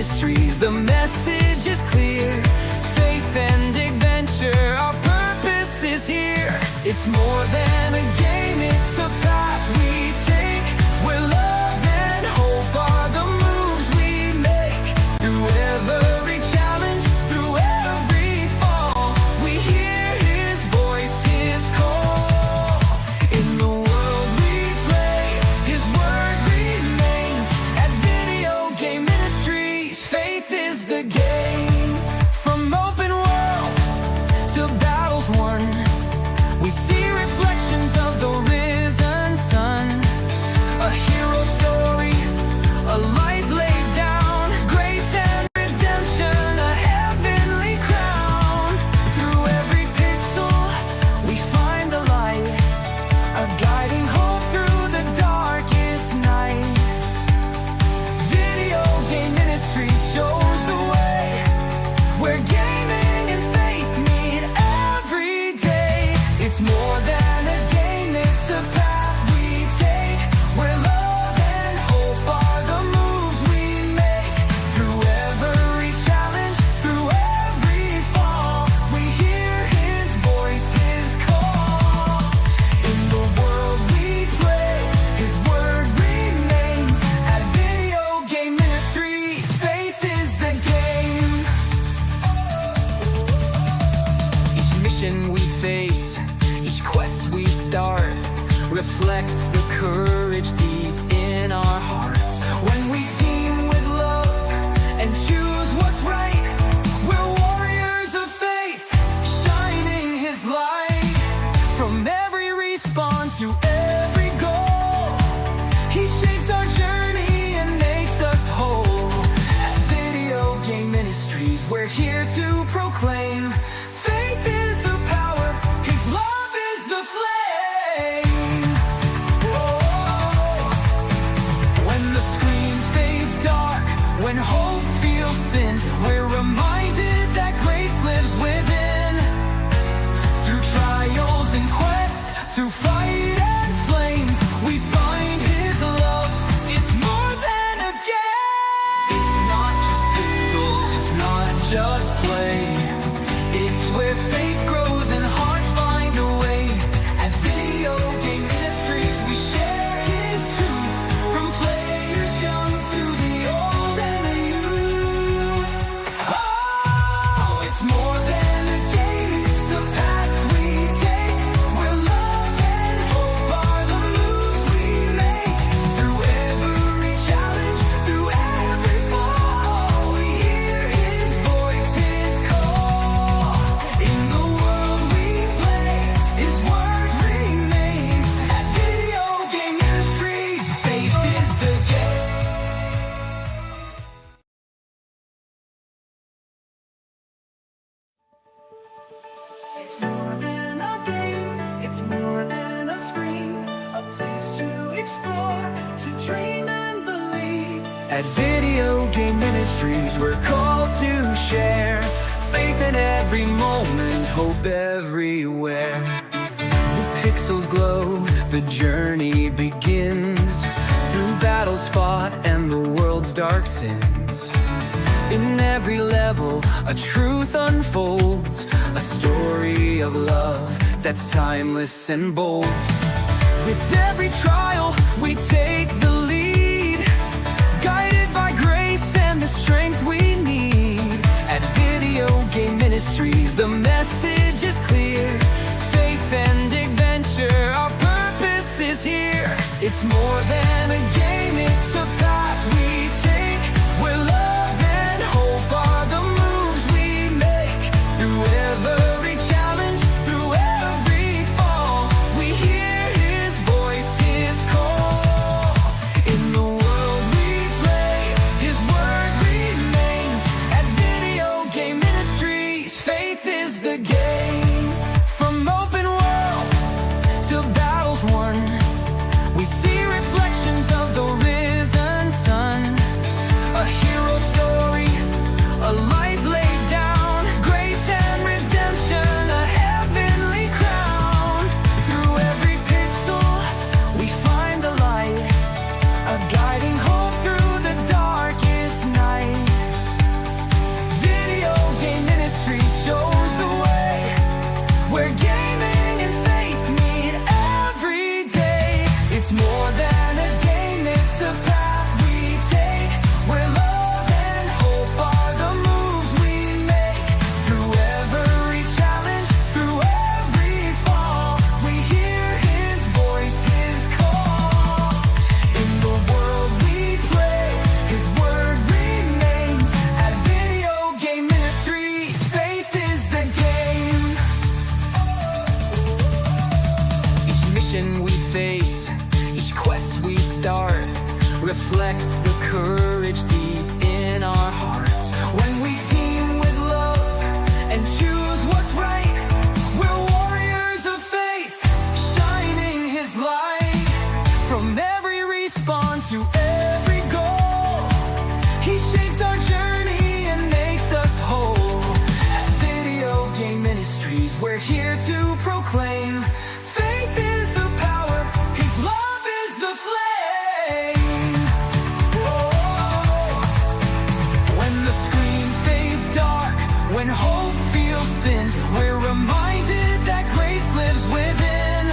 Ministries, the message is clear. Faith and adventure, our purpose is here. It's more than a game, it's a path we take, where love and hope are the moves we make. Through every challenge, through every fall, we hear His voice, His call. In the world we play, His word remains. At Video Game Ministries, faith is the game. From open world to battles won, we see reflections of the risen sun. A hero story, a life laid down, grace and redemption, a heavenly crown. Through every pixel we find the light, a guiding hope through the darkest night. Video Game Ministry shows the way, where gaming and faith meet every day. It's more than a game, it's a path we take, where love and hope are the moves we make. Through every challenge, through every fall, we hear His voice, His call. In the world we play, His word remains. At Video Game Ministries, faith is the game. Each mission we face, each quest we start, reflects the courage deep in our hearts. When we team with love and choose what's right, we're warriors of faith, shining His light. From every respawn to every goal, He shapes our journey and makes us whole. At Video Game Ministries, we're here to proclaim, faith is the power, His love is the flame. Whoa. When the screen fades dark, when hope feels thin, we're reminded that grace lives within. Through trials and quests, through fight and flame, we find His love. It's more than a game. It's not just pixels, it's not just play. It's where faith grows and hearts find a way. At Video Game Ministries, we share His truth, from players young to the old and the youth. Oh, it's more than a game, it's a path we take, where love and hope are the moves we make. Through every challenge, through every fall, we hear His voice, His call. In the world we play, His word remains. At Video Game Ministries, faith is the game. It's more than a game, it's more than a screen, a place to explore, to dream and believe. At Video Game Ministries, we're called to share faith in every moment, hope everywhere. The pixels glow, the journey begins, through battles fought and the world's dark sins. In every level, a truth unfolds, a story of love that's timeless and bold. With every trial, we take the lead, guided by grace and the strength we need. At Video Game Ministries, the message is clear. Faith and adventure, our purpose is here. It's more than a game, it's a path we take, where love and hope are the moves we make. Through every challenge, through every fall, we hear His voice, His call. In the world we play, His word remains. At Video Game Ministries, faith is the game. From open world to battles won, we see reflections of the risen sun. A hero story, a life laid down, grace and redemption, a heavenly crown. Through every pixel we find the light, a guiding hope through the darkest night. reflects the courage deep in our hearts. When we team with love and choose what's right, we're warriors of faith, shining His light. From every respawn to every goal, He shapes our journey and makes us whole. At Video Game Ministries, we're here to proclaim, faith is the power, His love is the flame. Whoa. When the screen fades dark, when hope feels thin, we're reminded that grace lives within.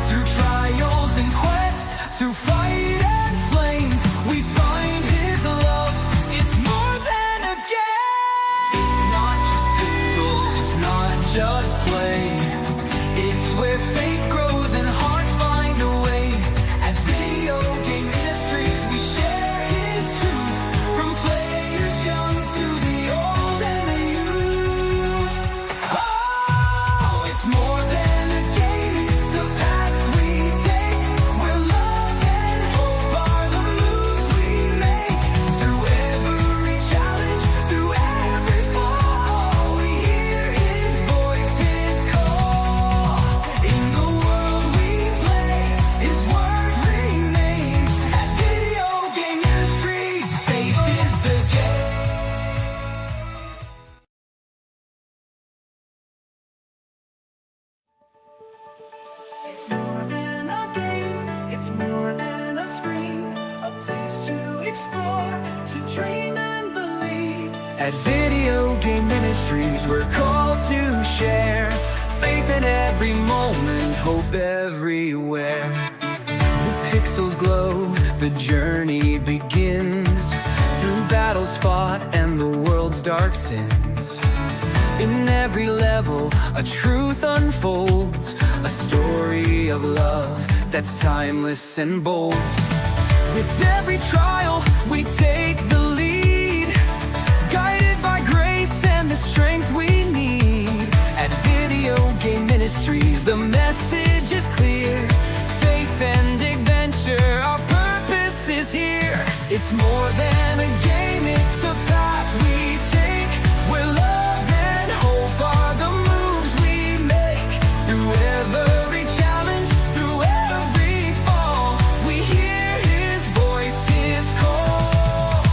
Through trials and quests, through fight and flame, we find His love. It's more than a game. It's not just pixels, it's not just play. It's where faith grows and hearts find a way. At Video Game Ministries, we share His truth, from players young to the old and the youth. Oh, it's more than a game, it's a path we take, where love and hope are the moves we make. Through every challenge, through every fall, we hear His voice, His call. In the world we play, His word remains. At Video Game Ministries, faith is the game. It's more than a game, it's more than a screen, a place to explore, to dream and believe. At Video Game Ministries, we're called to share faith in every moment, hope everywhere. The pixels glow, the journey begins, through battles fought and the world's dark sins. In every level, a truth unfolds, a story of love that's timeless and bold. With every trial, we take the lead, guided by grace and the strength we need. At Video Game Ministries, the message is clear, faith and adventure, our purpose is here. It's more than a game, it's a path we take, where love and hope are the moves we make. Through every challenge, through every fall, we hear His voice, His call.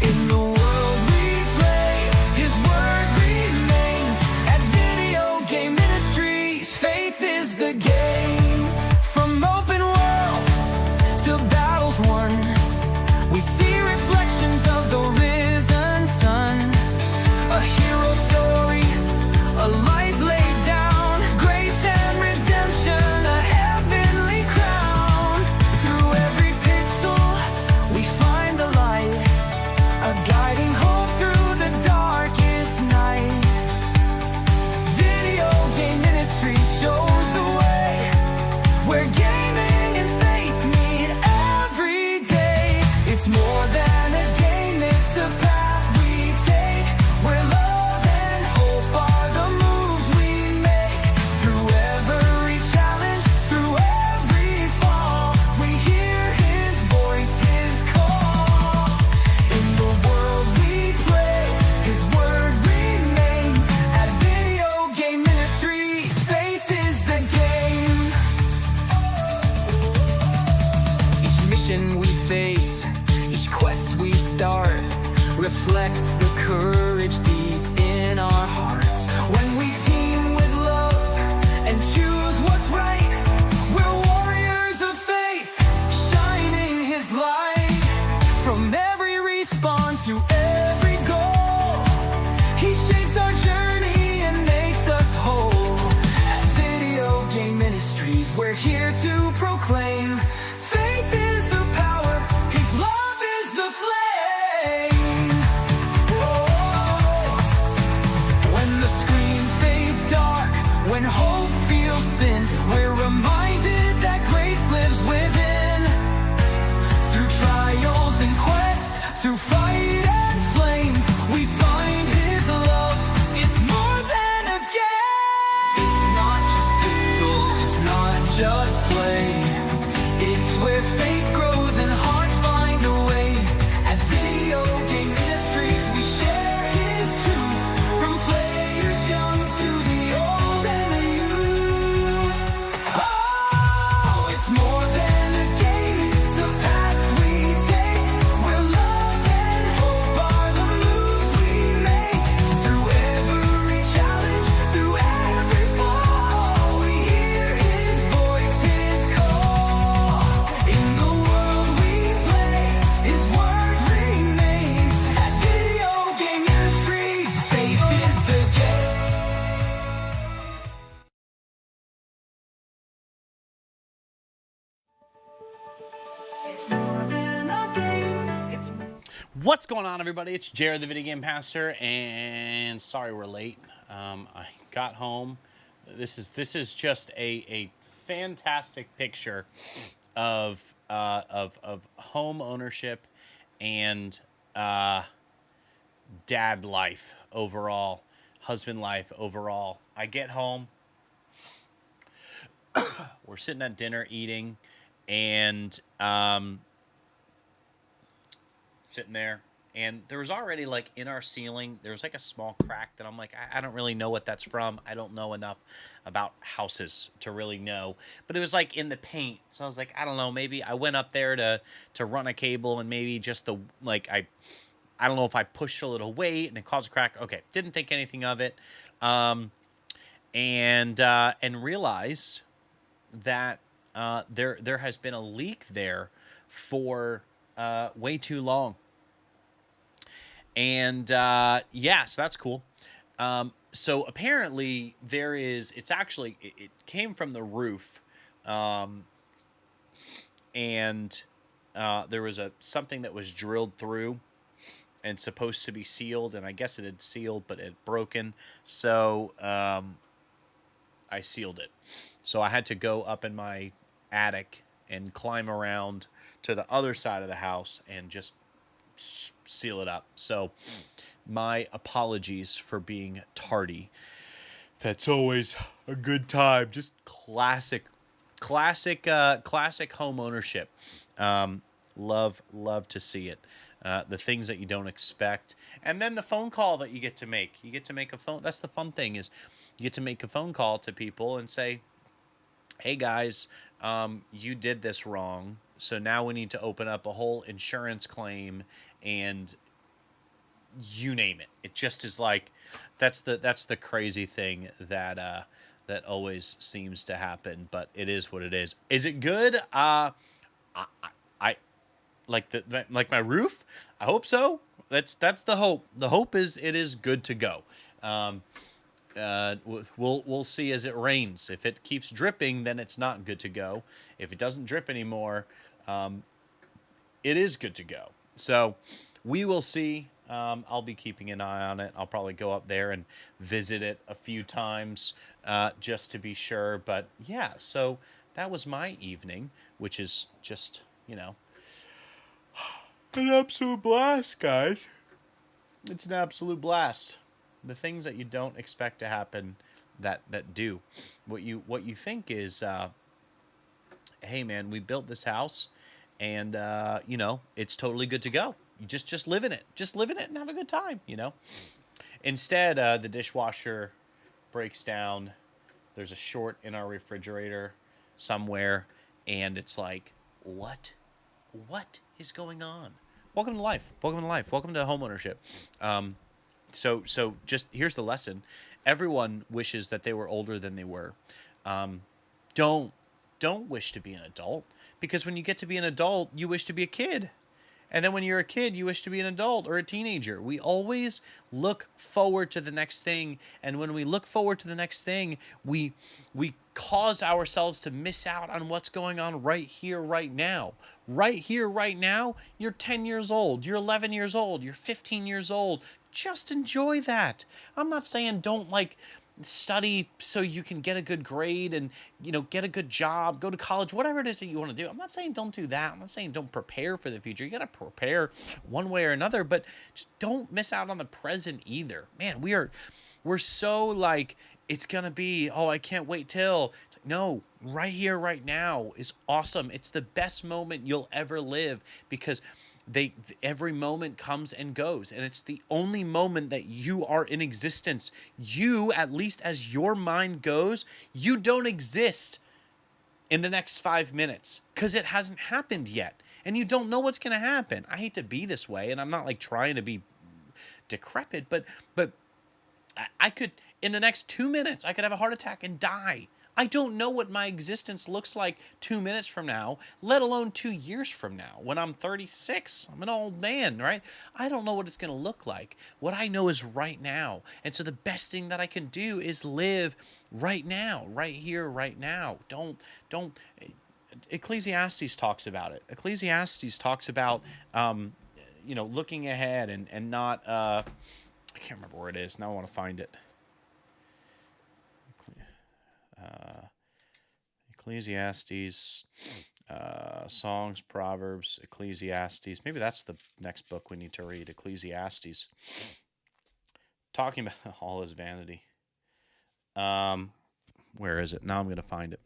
In the world we play, His word remains. At Video Game Ministries, faith is the game. From open worlds to battles won, we see reflections of the risen sun. A hero story, a life laid down, grace and redemption, a heavenly crown. Through every pixel, we find the light, a guiding hope through the darkest night. Video Game Ministry shows the way, where gaming and faith meet every day. It's more than a game, it's a path we take, where love and hope are the moves we make. Through every challenge, through every fall, we hear His voice, His call. In the world we play, His word remains. At Video Game Ministries, faith is the game. Each mission we face, each quest we start, reflects the courage deep in our hearts. When we team with love and choose what's right, we're warriors of faith, shining His light. From every respawn to every goal, He shapes our journey and makes us whole. At Video Game Ministries, we're here to proclaim, faith is the power, His love is the flame. Whoa. When the screen fades dark, when hope feels thin, we're reminded that grace lives within. Through trials and quests, through fight and flame, we find His love. It's more than a game. It's not just pixels, it's not just play. It's What's going on, everybody? It's Jared, the Video Game Pastor, and sorry we're late. I got home. This is just a fantastic picture of home ownership and dad life overall, husband life overall. I get home. We're sitting at dinner eating, and sitting there, and there was already, like, in our ceiling, there was like a small crack that I'm like, I don't really know what that's from. I don't know enough about houses to really know, but it was like in the paint. So I was like, I don't know, maybe I went up there to run a cable, and maybe just the, like, I don't know if I pushed a little weight and it caused a crack. Okay, didn't think anything of it, and realized that there has been a leak there for way too long. And yeah, so that's cool. So apparently it's actually, it came from the roof, and there was something that was drilled through and supposed to be sealed, and I guess it had sealed, but it had broken. So I sealed it. So I had to go up in my attic and climb around to the other side of the house and just seal it up. So my apologies for being tardy. That's always a good time. Just classic home ownership. Love to see it. The things that you don't expect, and then the phone call that you get to make. You get to make a phone. That's the fun thing, is you get to make a phone call to people and say, hey guys, you did this wrong, so now we need to open up a whole insurance claim, and you name it. It just is like, that's the crazy thing that that always seems to happen, but it is what it is. Is it good? I like my roof. I hope so. That's the hope. The hope is it is good to go. We'll see as it rains. If it keeps dripping, then it's not good to go. If it doesn't drip anymore, it is good to go. So we will see. I'll be keeping an eye on it. I'll probably go up there and visit it a few times just to be sure. But yeah, so that was my evening, which is just, an absolute blast, guys. It's an absolute blast. The things that you don't expect to happen that do. What you think is, hey man, we built this house, and it's totally good to go. You just live in it. Just live in it and have a good time, Instead, the dishwasher breaks down. There's a short in our refrigerator somewhere, and it's like, what is going on? Welcome to life. Welcome to life. Welcome to homeownership. So just here's the lesson. Everyone wishes that they were older than they were. Don't wish to be an adult, because when you get to be an adult, you wish to be a kid. And then when you're a kid, you wish to be an adult or a teenager. We always look forward to the next thing. And when we look forward to the next thing, we cause ourselves to miss out on what's going on right here, right now. Right here, right now, you're 10 years old. You're 11 years old. You're 15 years old. Just enjoy that. I'm not saying don't, study so you can get a good grade and, get a good job, go to college, whatever it is that you want to do. I'm not saying don't do that. I'm not saying don't prepare for the future. You got to prepare one way or another, but just don't miss out on the present either. Man, we're so it's going to be, oh, I can't wait till. No, right here, right now is awesome. It's the best moment you'll ever live, because every moment comes and goes, and it's the only moment that you are in existence. You, at least as your mind goes, you don't exist in the next 5 minutes, because it hasn't happened yet, and you don't know what's going to happen. I hate to be this way, and I'm not trying to be decrepit, but I could, in the next 2 minutes, I could have a heart attack and die. I don't know what my existence looks like 2 minutes from now, let alone 2 years from now. When I'm 36, I'm an old man, right? I don't know what it's going to look like. What I know is right now. And so the best thing that I can do is live right now, right here, right now. Don't Ecclesiastes talks about it. Ecclesiastes talks about looking ahead and not, I can't remember where it is. Now I want to find it. Ecclesiastes, Songs, Proverbs, Ecclesiastes. Maybe that's the next book we need to read, Ecclesiastes. Talking about all his vanity. Where is it? Now I'm going to find it.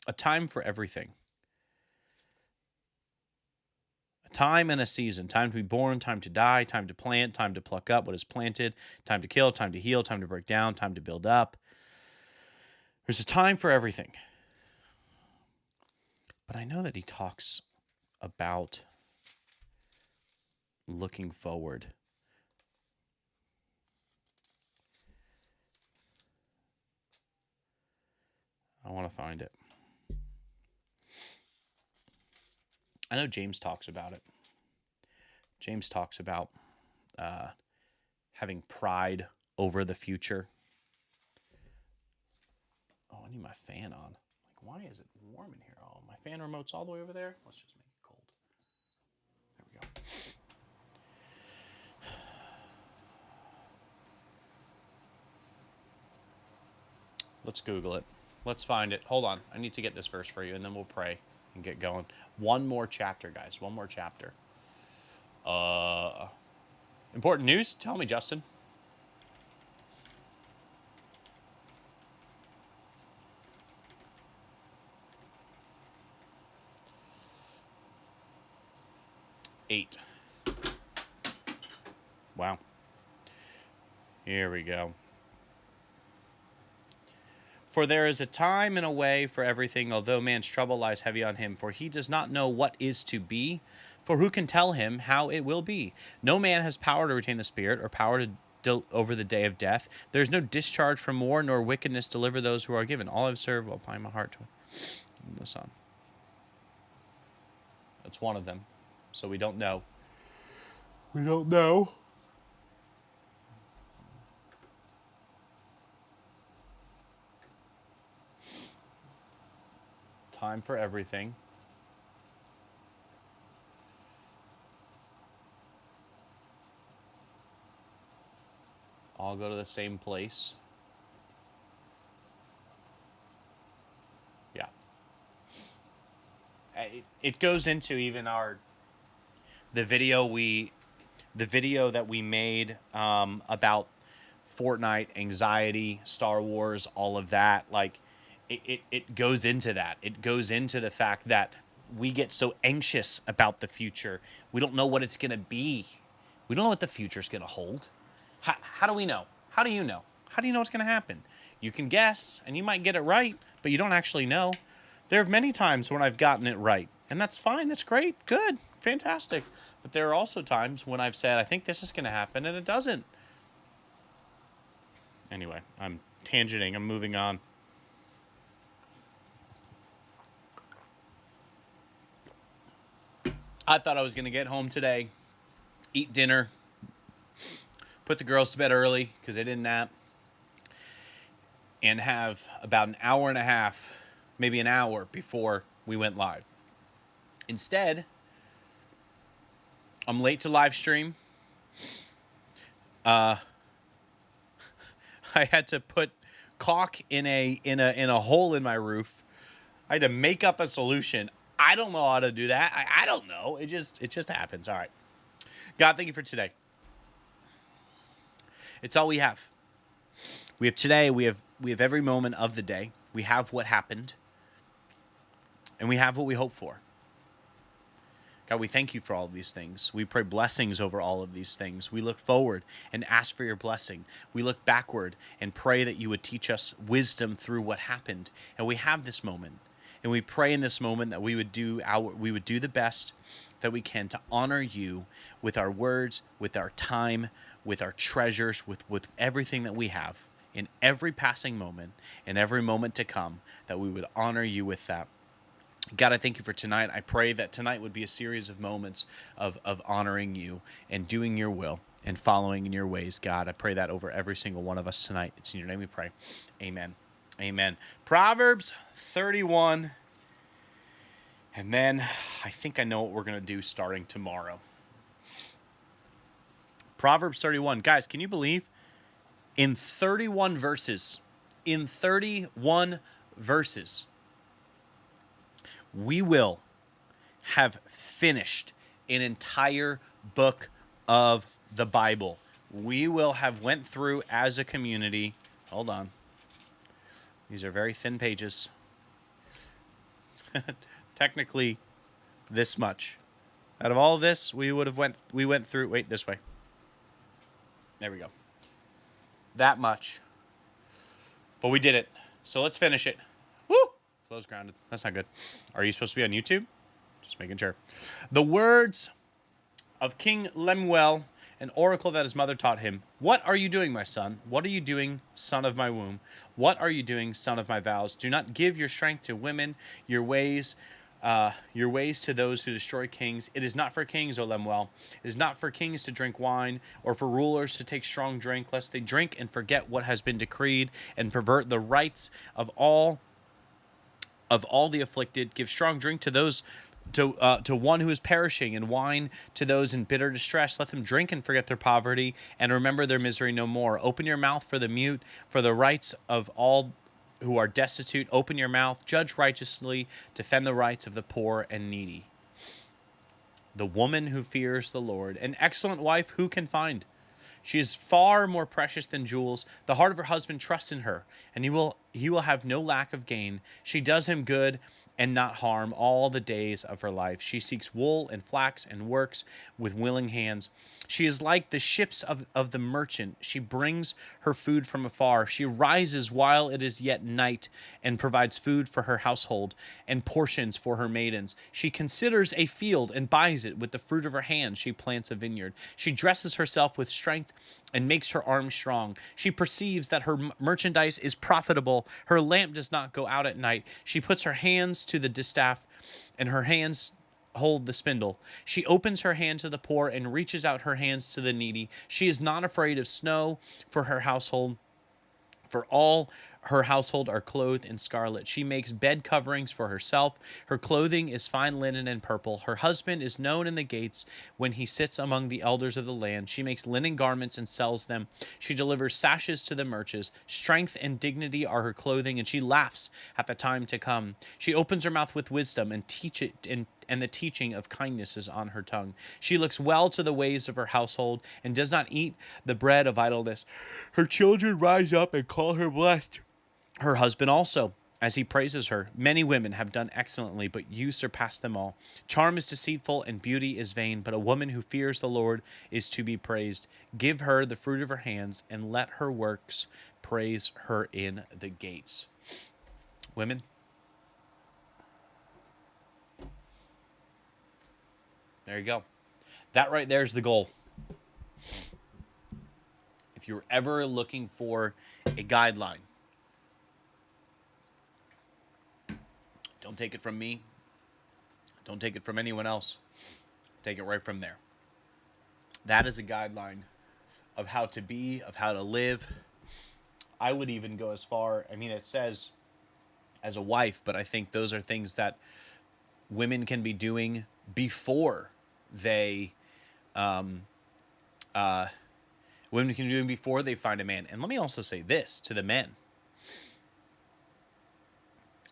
A time for everything. A time and a season. Time to be born, time to die, time to plant, time to pluck up what is planted, time to kill, time to heal, time to break down, time to build up. There's a time for everything. But I know that he talks about looking forward. I want to find it. I know James talks about it. James talks about having pride over the future. Oh, I need my fan on. Like, why is it warm in here? Oh, my fan remote's all the way over there. Let's just make it cold. There we go. Let's Google it. Let's find it. Hold on. I need to get this verse for you, and then we'll pray and get going. One more chapter, guys. One more chapter. Important news? Tell me, Justin. Eight. Wow. Here we go. For there is a time and a way for everything, although man's trouble lies heavy on him, for he does not know what is to be, for who can tell him how it will be? No man has power to retain the spirit, or power to over the day of death. There is no discharge from war, nor wickedness deliver those who are given. All I've served will apply my heart to it. The Son. That's one of them. So we don't know. We don't know. Time for everything. All go to the same place. Yeah. It goes into even the video that we made about Fortnite, anxiety, Star Wars, all of that. Like, it goes into that. It goes into the fact that we get so anxious about the future. We don't know what it's going to be. We don't know what the future's going to hold. How do we know? How do you know? How do you know what's going to happen? You can guess, and you might get it right, but you don't actually know. There are many times when I've gotten it right, and that's fine. That's great. Good. Fantastic. But there are also times when I've said, I think this is going to happen, and it doesn't. Anyway, I'm tangenting. I'm moving on. I thought I was going to get home today, eat dinner, put the girls to bed early because they didn't nap, and have about an hour and a half, maybe an hour before we went live. Instead, I'm late to live stream. I had to put caulk in a hole in my roof. I had to make up a solution. I don't know how to do that. I don't know. It just happens. All right. God, thank you for today. It's all we have. We have today. We have every moment of the day. We have what happened. And we have what we hope for. God, we thank you for all of these things. We pray blessings over all of these things. We look forward and ask for your blessing. We look backward and pray that you would teach us wisdom through what happened. And we have this moment. And we pray in this moment that we would do the best that we can to honor you with our words, with our time, with our treasures, with everything that we have in every passing moment and every moment to come, that we would honor you with that. God, I thank you for tonight. I pray that tonight would be a series of moments of honoring you and doing your will and following in your ways, God. I pray that over every single one of us tonight. It's in your name we pray. Amen. Amen. Proverbs 31. And then I think I know what we're going to do starting tomorrow. Proverbs 31. Guys, can you believe in 31 verses, we will have finished an entire book of the Bible. We will have went through as a community. Hold on. These are very thin pages. Technically, this much. Out of all of this, we went through. Wait, this way. There we go. That much. But we did it. So let's finish it. Woo! Flow's grounded. That's not good. Are you supposed to be on YouTube? Just making sure. The words of King Lemuel, an oracle that his mother taught him. What are you doing, my son? What are you doing, son of my womb? What are you doing, son of my vows? Do not give your strength to women, your ways to those who destroy kings. It is not for kings, O Lemuel. It is not for kings to drink wine, or for rulers to take strong drink, lest they drink and forget what has been decreed, and pervert the rights of all the afflicted. Give strong drink to those to one who is perishing, and wine to those in bitter distress. Let them drink and forget their poverty, and remember their misery no more. Open your mouth for the mute, for the rights of all who are destitute. Open your mouth, judge righteously, defend the rights of the poor and needy. The woman who fears the Lord, an excellent wife who can find? She is far more precious than jewels. The heart of her husband trusts in her, and he will have no lack of gain. She does him good and not harm all the days of her life. She seeks wool and flax and works with willing hands. She is like the ships of the merchant. She brings her food from afar. She rises while it is yet night and provides food for her household and portions for her maidens. She considers a field and buys it. With the fruit of her hands she plants a vineyard. She dresses herself with strength and makes her arms strong. She perceives that her merchandise is profitable. Her lamp does not go out at night. She puts her hands to the distaff, and her hands hold the spindle. She opens her hand to the poor and reaches out her hands to the needy. She is not afraid of snow for her household, for all her household are clothed in scarlet. She makes bed coverings for herself. Her clothing is fine linen and purple. Her husband is known in the gates when he sits among the elders of the land. She makes linen garments and sells them. She delivers sashes to the merchants. Strength and dignity are her clothing, and she laughs at the time to come. She opens her mouth with wisdom and and the teaching of kindness is on her tongue. She looks well to the ways of her household and does not eat the bread of idleness. Her children rise up and call her blessed. Her husband also, as he praises her. Many women have done excellently, but you surpass them all. Charm is deceitful and beauty is vain, but a woman who fears the Lord is to be praised. Give her the fruit of her hands, and let her works praise her in the gates. Women, there you go. That right there is the goal. If you're ever looking for a guideline, don't take it from me. Don't take it from anyone else. Take it right from there. That is a guideline of how to be, of how to live. I would even go as far, I mean, it says as a wife, but I think those are things that women can be doing before they, women can be doing before they find a man. And let me also say this to the men.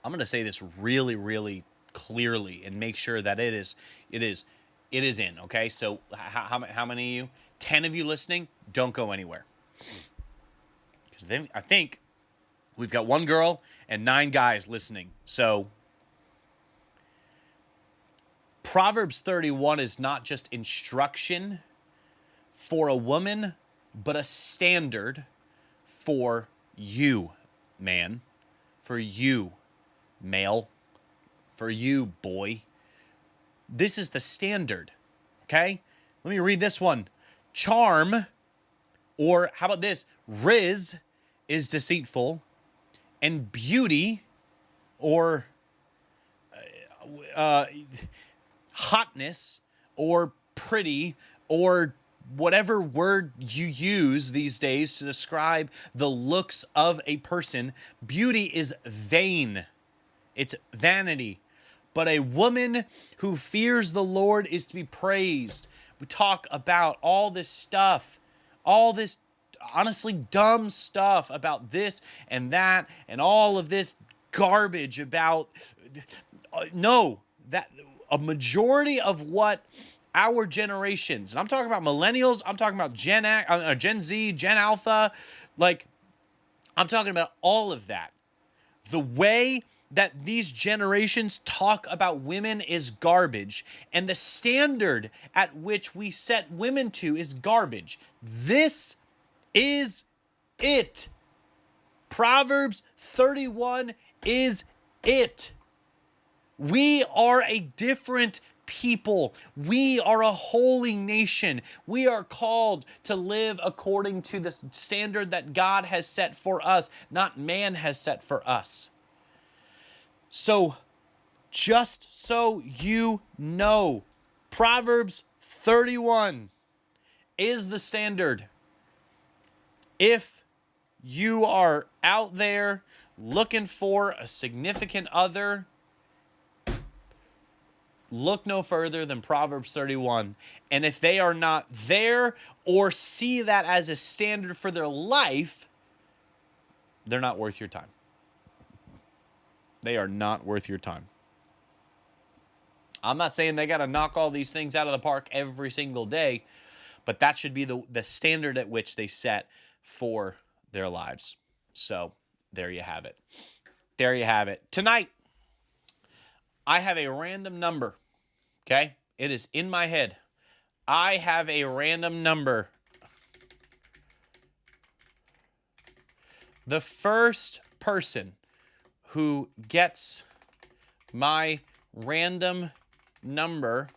I'm going to say this really, really clearly and make sure that it is in, okay? So how many of you? 10 of you listening, don't go anywhere. Because then I think we've got 1 girl and 9 guys listening. So Proverbs 31 is not just instruction for a woman, but a standard for you, man, for you, male, for you, boy. This is the standard, okay? Let me read this one. Charm, or how about this? Riz is deceitful, and beauty, or hotness, or pretty, or whatever word you use these days to describe the looks of a person, beauty is vain. It's vanity. but a woman who fears the Lord is to be praised. We talk about all this stuff, all this honestly dumb stuff about this and that and all of this garbage about no, that a majority of what our generations, and I'm talking about millennials, I'm talking about Gen Z, Gen Alpha, like I'm talking about all of that. The way that these generations talk about women is garbage, and the standard at which we set women to is garbage. This is it. Proverbs 31 is it. We are a different people. We are a holy nation. We are called to live according to the standard that God has set for us, not man has set for us. So, just so you know, Proverbs 31 is the standard. If you are out there looking for a significant other, look no further than Proverbs 31. And if they are not there or see that as a standard for their life, they're not worth your time. They are not worth your time. I'm not saying they got to knock all these things out of the park every single day, but that should be the standard at which they set for their lives. So there you have it. There you have it. Tonight, I have a random number. Okay? It is in my head. I have a random number. The first person who gets my random number,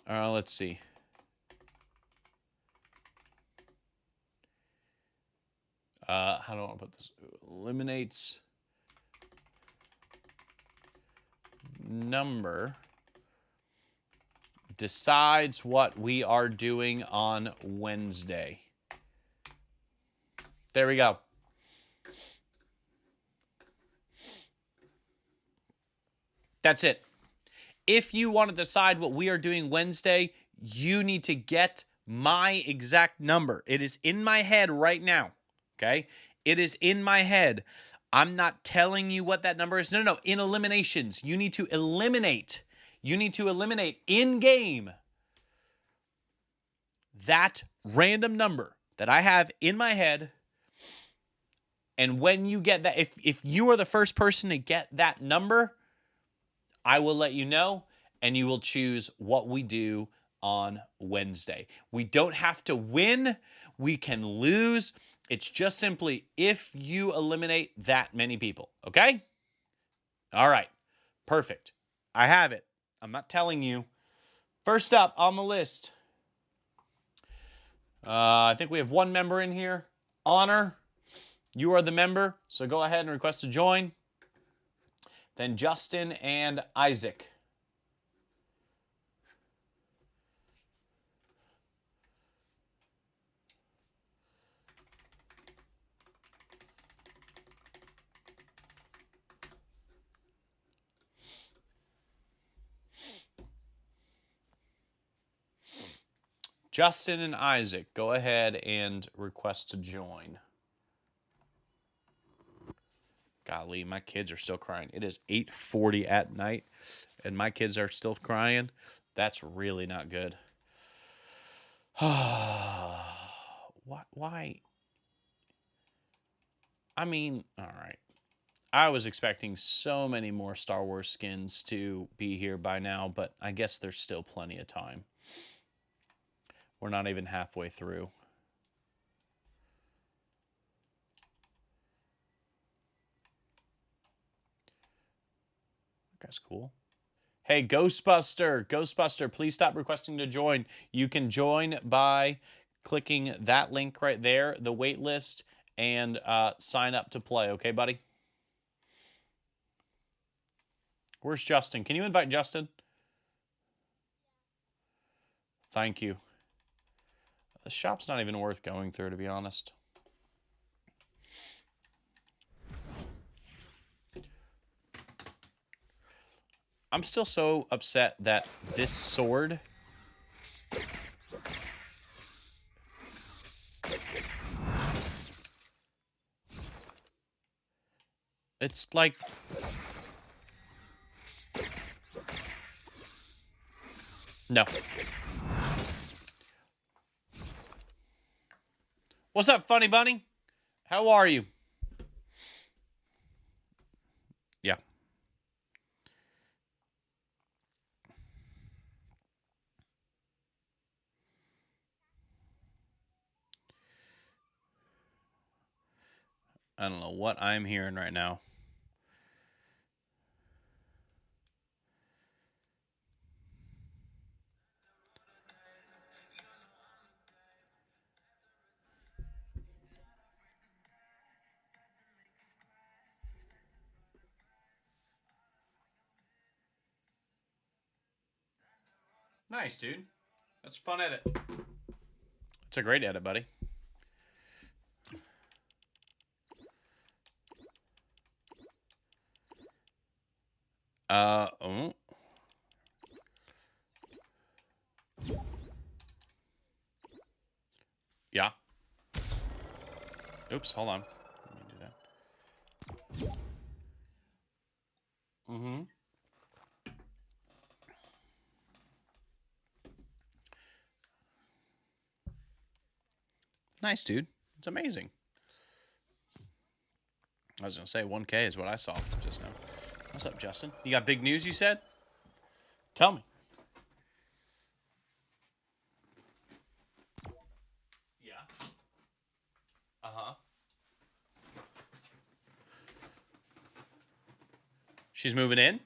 let's see. How do I want to put this? Eliminates number. Decides what we are doing on Wednesday. There we go. That's it. If you want to decide what we are doing Wednesday, you need to get my exact number. It is in my head right now. Okay? It is in my head. I'm not telling you what that number is. No. In eliminations, you need to eliminate. You need to eliminate in-game that random number that I have in my head. And when you get that, if you are the first person to get that number, I will let you know, and you will choose what we do on Wednesday. We don't have to win. We can lose. It's just simply if you eliminate that many people. Okay? All right. Perfect. I have it. I'm not telling you. First up on the list, I think we have one member in here. Honor, you are the member, so go ahead and request to join. Then Justin and Isaac. Justin and Isaac, go ahead and request to join. Golly, my kids are still crying. It is 8:40 at night, and my kids are still crying. That's really not good. Why? I mean, all right. I was expecting so many more Star Wars skins to be here by now, but I guess there's still plenty of time. We're not even halfway through. That guy's cool. Hey, Ghostbuster, please stop requesting to join. You can join by clicking that link right there, the wait list, and sign up to play. Okay, buddy? Where's Justin? Can you invite Justin? Thank you. The shop's not even worth going through, to be honest. I'm still so upset that this sword... It's like... No. What's up, Funny Bunny? How are you? Yeah. I don't know what I'm hearing right now. Nice, dude. That's a fun edit. It's a great edit, buddy. Oh. Yeah. Oops, hold on. Let me do that. Mm-hmm. Nice, dude. It's amazing. I was going to say 1K is what I saw just now. What's up, Justin? You got big news, you said? Tell me. Yeah. Uh-huh. She's moving in?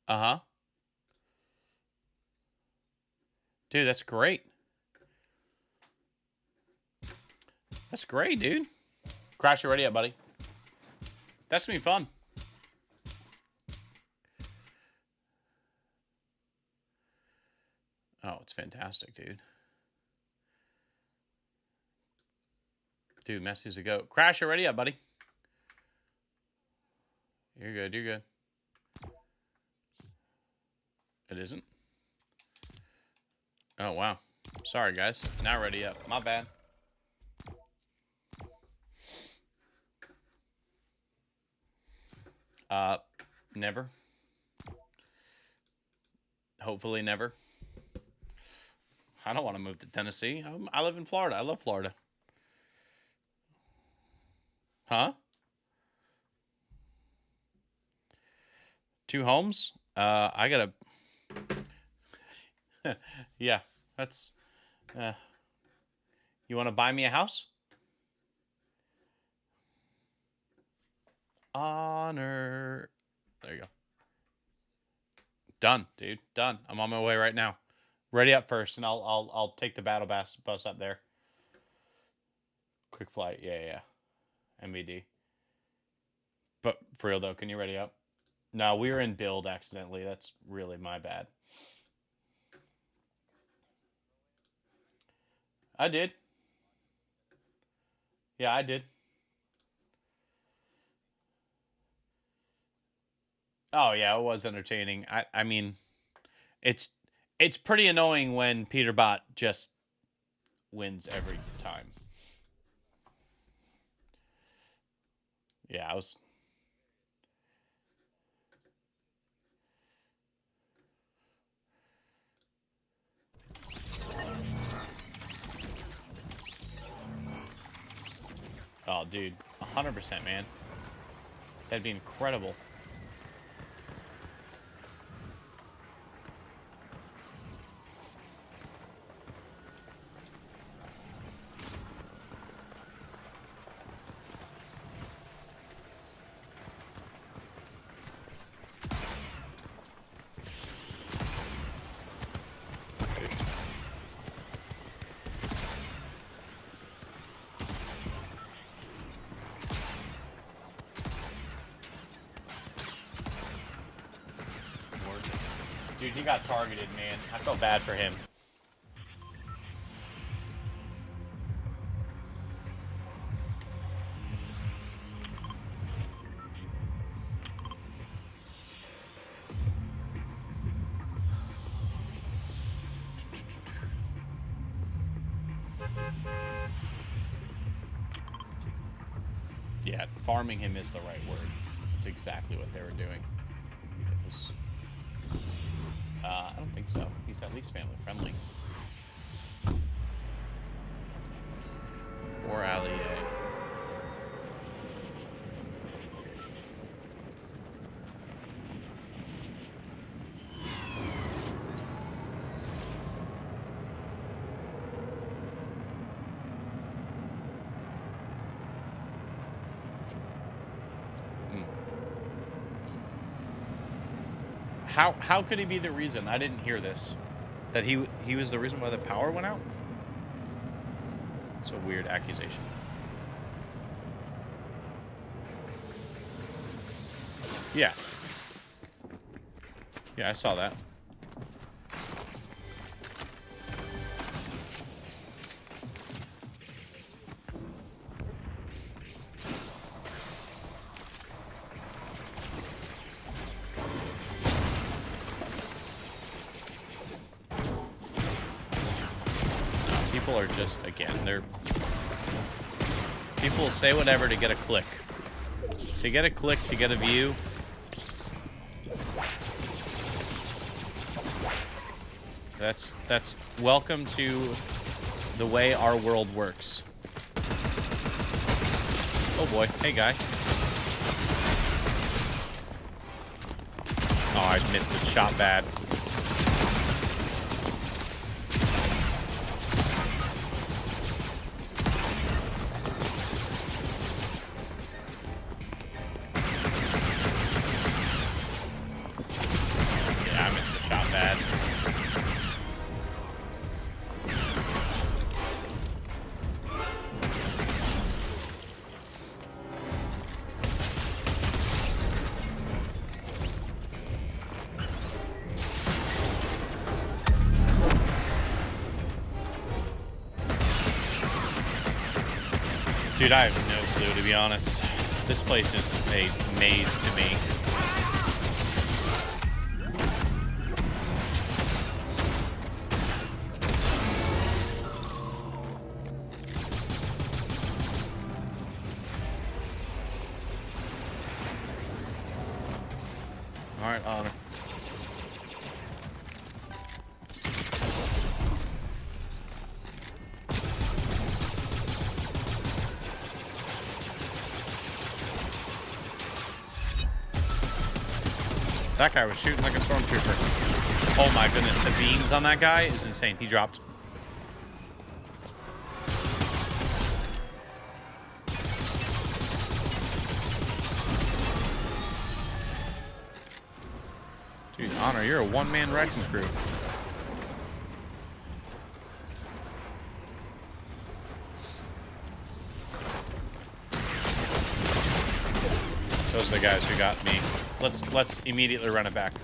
Uh-huh. Dude, that's great. That's great, dude. Crash, you ready yet, buddy? That's gonna be fun. Oh, it's fantastic, dude. Dude, Messi's a goat. Crash, you ready yet, buddy? You're good, you're good. It isn't? Oh, wow. Sorry, guys. Not ready yet. My bad. Never. Hopefully never. I don't want to move to Tennessee. I live in Florida. I love Florida. Huh? 2 homes? I gotta... yeah, that's... you want to buy me a house? Honor. There you go. Done, dude. Done. I'm on my way right now. Ready up first, and I'll take the battle bus up there. Quick flight. Yeah. MVD. But for real though, can you ready up? No, we were in build accidentally. That's really my bad. I did. Yeah, I did. Oh yeah, it was entertaining. I mean, it's pretty annoying when Peterbot just wins every time. Yeah, I was... Oh, dude. 100%, man. That'd be incredible. Dude, he got targeted, man. I felt bad for him. Yeah, farming him is the right word. That's exactly what they were doing. It was... I don't think so. He's at least family friendly. Or allié. How could he be the reason? I didn't hear this. That he was the reason why the power went out? It's a weird accusation. Yeah. Yeah, I saw that. People are just, again, people will say whatever to get a click. To get a click, to get a view. That's welcome to the way our world works. Oh boy, hey guy. Oh, I missed it, shot bad. Dude, I have no clue, to be honest. This place is a maze to me. Alright, Honor. That guy was shooting like a stormtrooper. Oh my goodness, the beams on that guy is insane. He dropped. Dude, Honor, you're a one-man wrecking crew. Those are the guys who got me. Let's immediately run it back.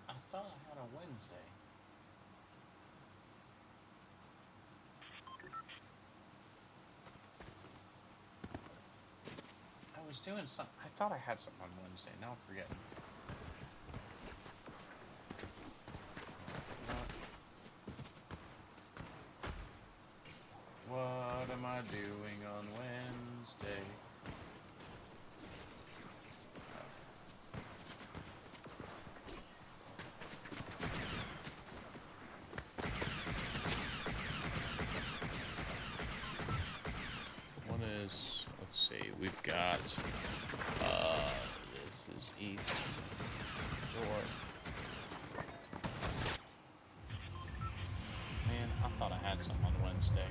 I thought I had a Wednesday. I was doing something. I thought I had something on Wednesday. Now I'm forgetting. What am I doing on Wednesday? Let's see, we've got, this is ETH, George. Man, I thought I had something on Wednesday.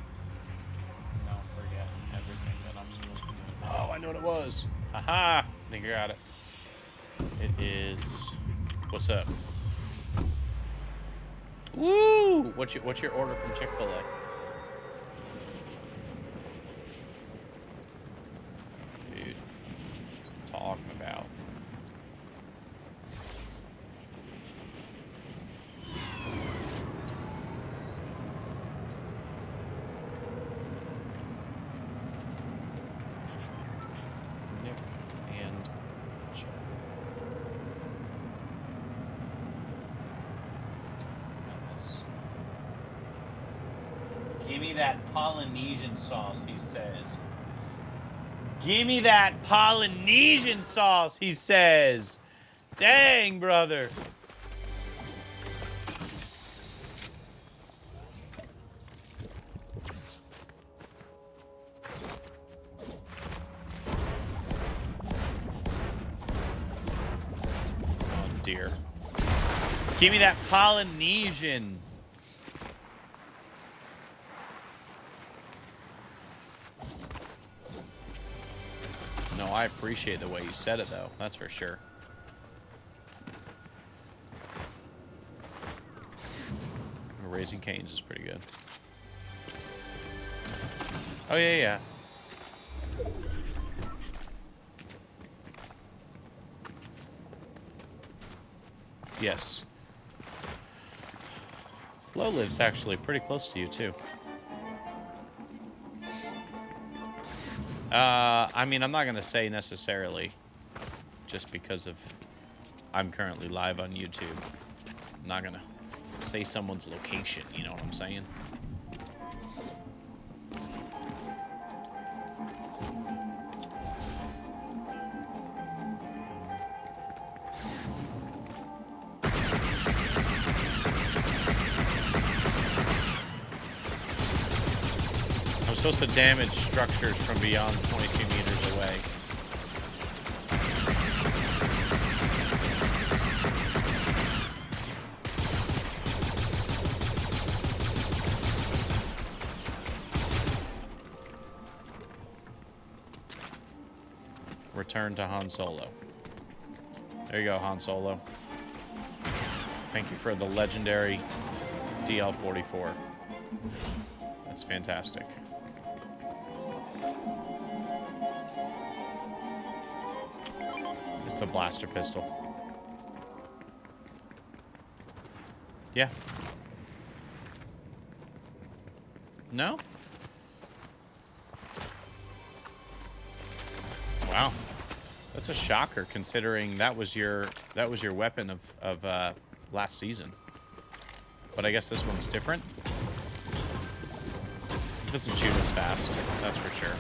Now I'm forgetting everything that I'm supposed to be doing. Oh, I know what it was. Aha! I think I got it. It is... What's up? Woo! What's your order from Chick-fil-A? Dude. What I'm talking about. Nick and Joe. Give me that Polynesian sauce, he says. Give me that Polynesian sauce, he says. Dang, brother. Oh, dear. Give me that Polynesian. No, I appreciate the way you said it, though. That's for sure. Raising Cane's is pretty good. Oh, yeah, yeah. Yes. Flo lives actually pretty close to you, too. I mean, I'm not going to say necessarily just because of I'm currently live on YouTube. I'm not going to say someone's location, you know what I'm saying? I'm supposed to damage structures from beyond 22 meters away. Return to Han Solo. There you go, Han Solo. Thank you for the legendary DL-44. That's fantastic. It's the blaster pistol. Yeah. No? Wow. That's a shocker considering that was your weapon of last season. But I guess this one's different. It doesn't shoot as fast, that's for sure.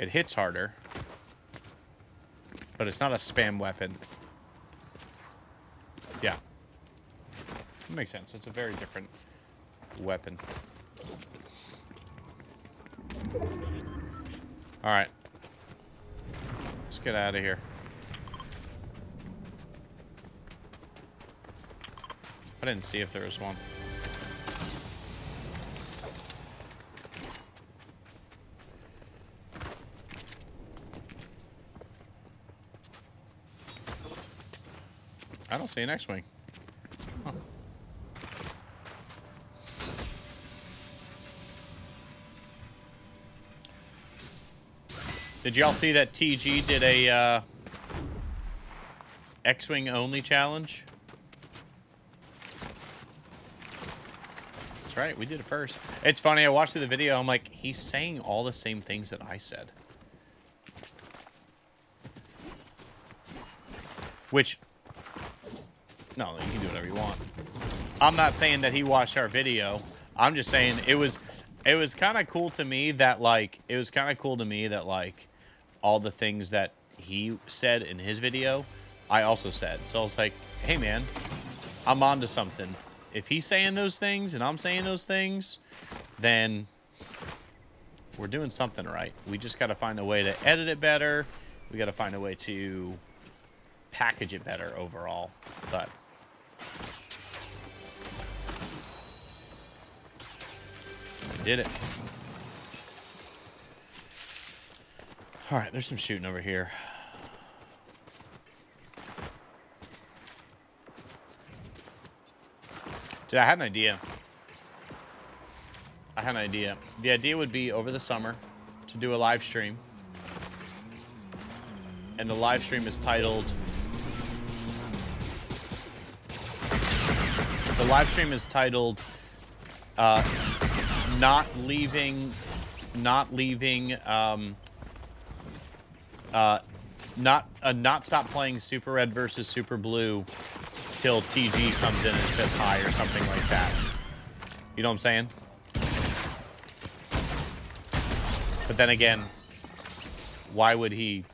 It hits harder. But it's not a spam weapon. Yeah. That makes sense. It's a very different weapon. Alright. Let's get out of here. I didn't see if there was one. I don't see an X-Wing. Huh. Did y'all see that TG did a X-Wing only challenge? That's right, we did it first. It's funny, I watched through the video, I'm like, he's saying all the same things that I said. Which... No, you can do whatever you want. I'm not saying that he watched our video. I'm just saying it was kind of cool to me that all the things that he said in his video, I also said. So I was like, hey man, I'm onto something. If he's saying those things and I'm saying those things, then we're doing something right. We just got to find a way to edit it better. We got to find a way to package it better overall. But I did it. All right, there's some shooting over here. Dude, I had an idea. The idea would be over the summer to do a live stream. And the live stream is titled... The live stream is titled... not stop playing Super Red versus Super Blue till TG comes in and says hi or something like that. You know what I'm saying? But then again, why would he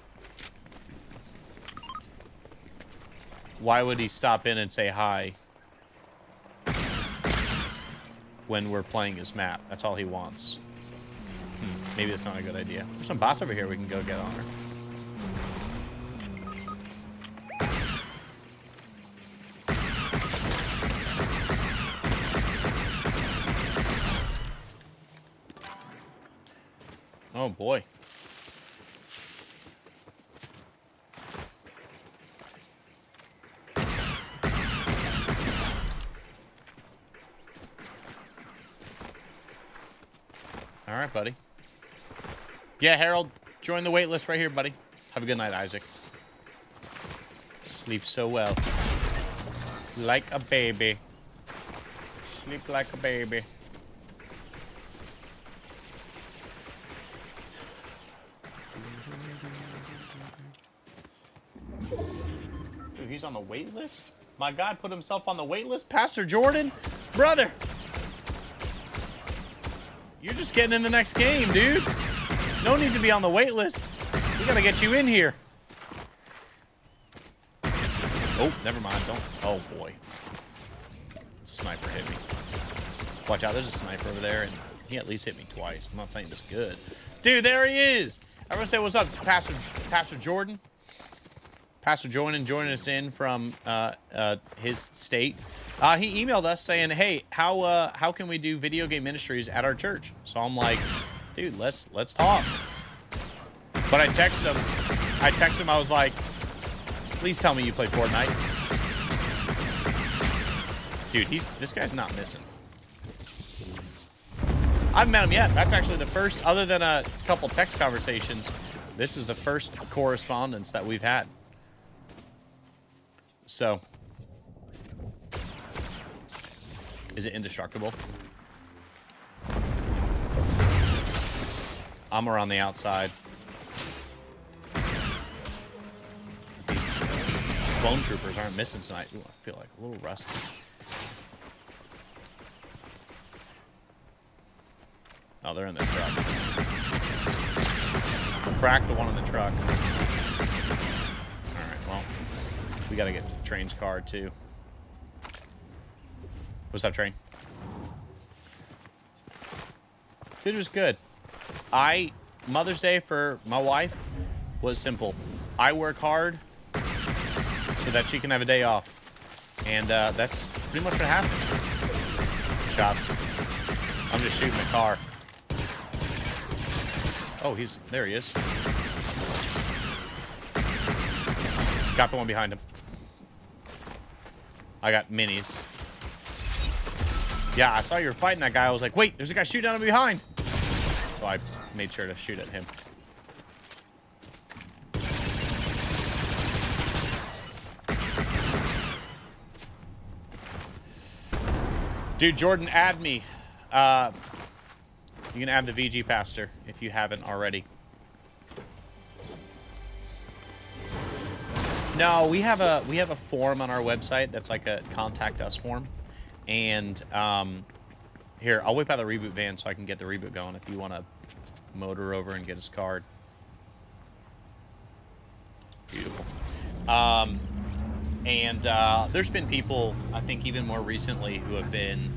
stop in and say hi when we're playing his map? That's all he wants. Maybe that's not a good idea. There's some bots over here we can go get on her. Oh boy. All right, buddy. Yeah, Harold, join the wait list right here, buddy. Have a good night, Isaac. Sleep so well. Like a baby. Sleep like a baby. Dude, he's on the wait list? My God put himself on the wait list? Pastor Jordan? Brother! You're just getting in the next game, dude. No need to be on the wait list. We gotta get you in here. Oh, never mind. Don't. Oh, boy. Sniper hit me. Watch out. There's a sniper over there, and he at least hit me twice. I'm not saying it's good. Dude, there he is. Everyone say what's up, Pastor Jordan. Pastor joining us in from his state. He emailed us saying, "Hey, how can we do video game ministries at our church?" So I'm like, "Dude, let's talk." But I texted him. I was like, "Please tell me you play Fortnite." Dude, this guy's not missing. I haven't met him yet. That's actually the first, other than a couple text conversations, this is the first correspondence that we've had. So, is it indestructible? I'm around the outside. These bone troopers aren't missing tonight. Ooh, I feel like a little rusty. Oh, they're in the truck. Crack the one in the truck. Alright, well, we gotta get Train's card, too. What's up, Train? Dude, it was good. Mother's Day for my wife was simple. I work hard so that she can have a day off. And that's pretty much what happened. Shots. I'm just shooting the car. Oh, there he is. Got the one behind him. I got minis. Yeah, I saw you were fighting that guy. I was like, wait, there's a guy shooting down him behind. So I made sure to shoot at him. Dude, Jordan, add me. You can add the VG Pastor if you haven't already. No, we have a form on our website that's like a contact us form. And here, I'll whip out the reboot van so I can get the reboot going if you want to motor over and get his card. Beautiful. There's been people, I think even more recently, who have been,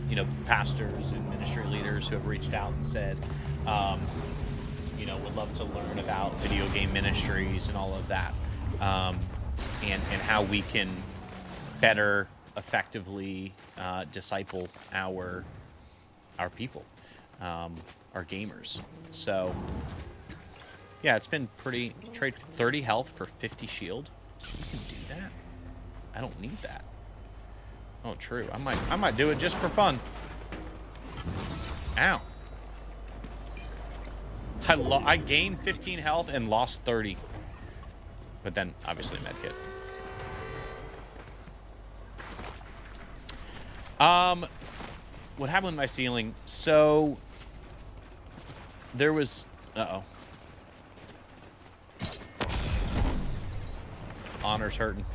pastors and ministry leaders who have reached out and said, would love to learn about video game ministries and all of that, and how we can better, effectively disciple our people, our gamers. So Yeah, it's been pretty... Trade 30 health for 50 shield. You can do that? I don't need that. Oh, true. I might do it just for fun. Ow. I gained 15 health and lost 30. But then, obviously, medkit. What happened with my ceiling? So, there was... Uh-oh. Honor's hurting.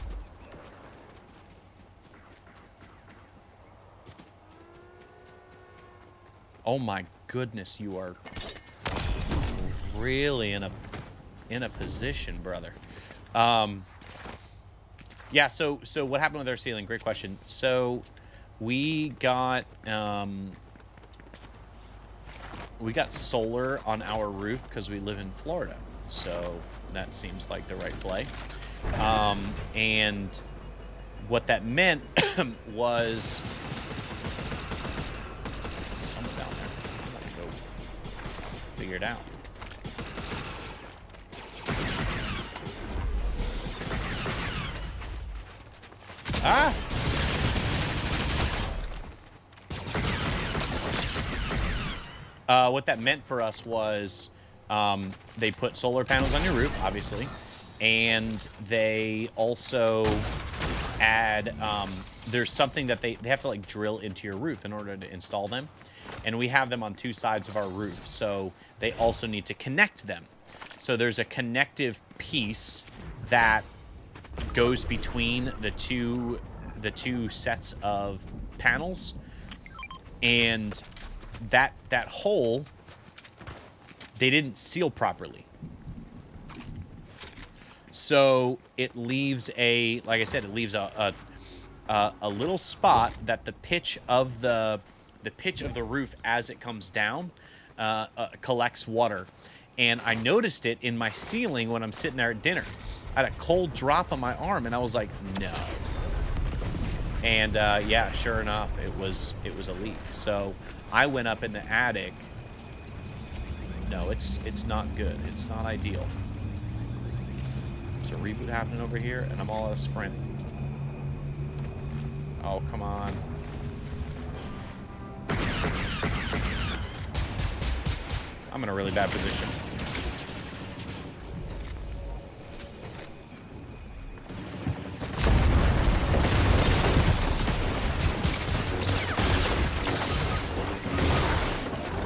Oh my goodness, you are really in a position, brother. Yeah, so what happened with our ceiling? Great question. So we got solar on our roof because we live in Florida. So that seems like the right play. And what that meant was someone down there. I'm gonna go figure it out. Ah! What that meant for us was they put solar panels on your roof, obviously, and they also add, there's something that they have to like drill into your roof in order to install them, and we have them on two sides of our roof, so they also need to connect them. So there's a connective piece that goes between the two sets of panels, and that hole they didn't seal properly. So it leaves like I said, it leaves a little spot that the pitch of the roof as it comes down collects water. And I noticed it in my ceiling when I'm sitting there at dinner. I had a cold drop on my arm, and I was like, no. And yeah, sure enough, it was a leak. So I went up in the attic. No, it's not good. It's not ideal. There's a reboot happening over here, and I'm all out of sprint. Oh, come on. I'm in a really bad position.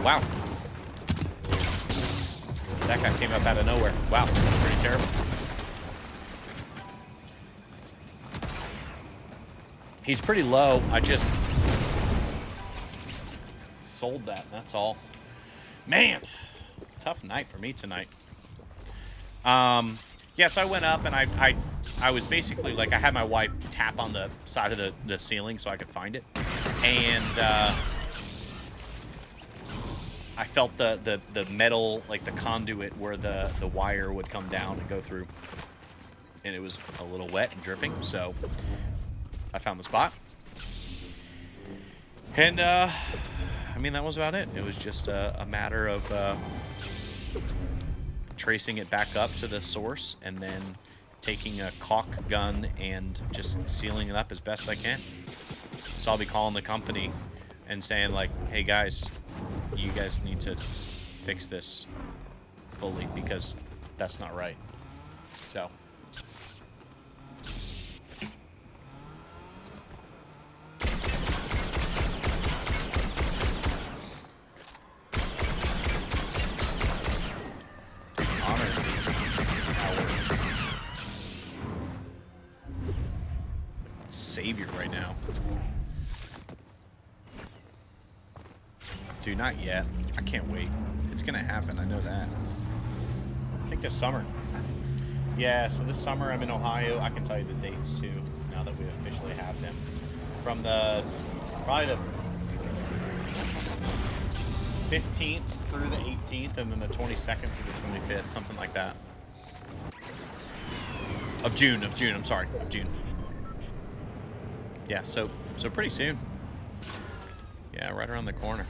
Wow. That guy came up out of nowhere. Wow, that's pretty terrible. He's pretty low. I just sold that, that's all. Man, tough night for me tonight. Yeah, so I went up and I was basically like, I had my wife tap on the side of the ceiling so I could find it. And I felt the metal, like the conduit where the wire would come down and go through. And it was a little wet and dripping, so I found the spot. And, I mean, that was about it. It was just a matter of tracing it back up to the source and then taking a caulk gun and just sealing it up as best I can. So I'll be calling the company and saying, like, hey, guys, you guys need to fix this fully because that's not right. So... savior right now. Dude, not yet. I can't wait. It's gonna happen, I know that. I think this summer. Yeah, so this summer I'm in Ohio. I can tell you the dates too, now that we officially have them. From the, probably the 15th through the 18th, and then the 22nd through the 25th, something like that. Of June, I'm sorry, of June. Yeah, so pretty soon. Yeah, right around the corner.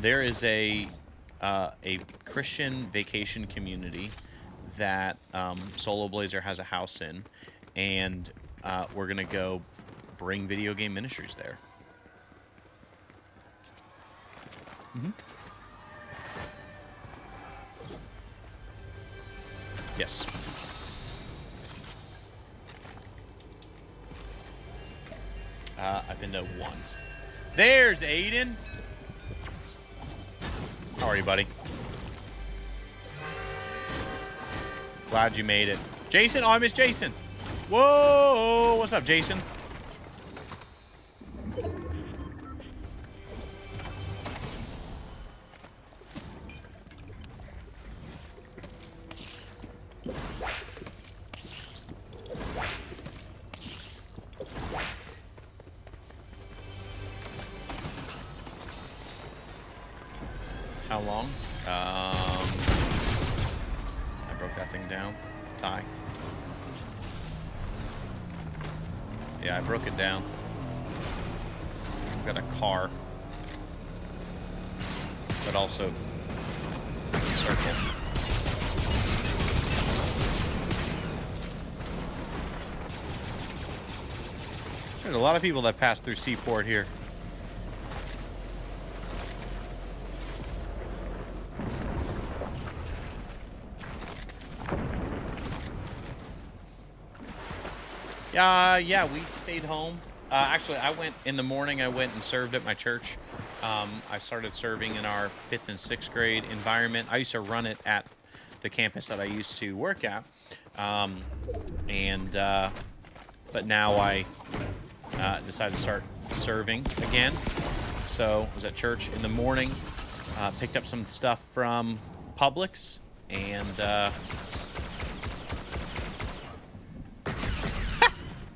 There is a a Christian vacation community that Solo Blazer has a house in, and we're gonna go bring video game ministries there. Yes. I've been to one. There's Aiden. How are you, buddy? Glad you made it. Jason? Oh, I missed Jason. Whoa! What's up, Jason? How long? I broke that thing down. Tie. Yeah, I broke it down. Got a car. But also a circle. There's a lot of people that pass through Seaport here. Yeah, we stayed home. Actually, I went in the morning. I went and served at my church. I started serving in our 5th and 6th grade environment. I used to run it at the campus that I used to work at. But now I decided to start serving again. So I was at church in the morning, picked up some stuff from Publix, and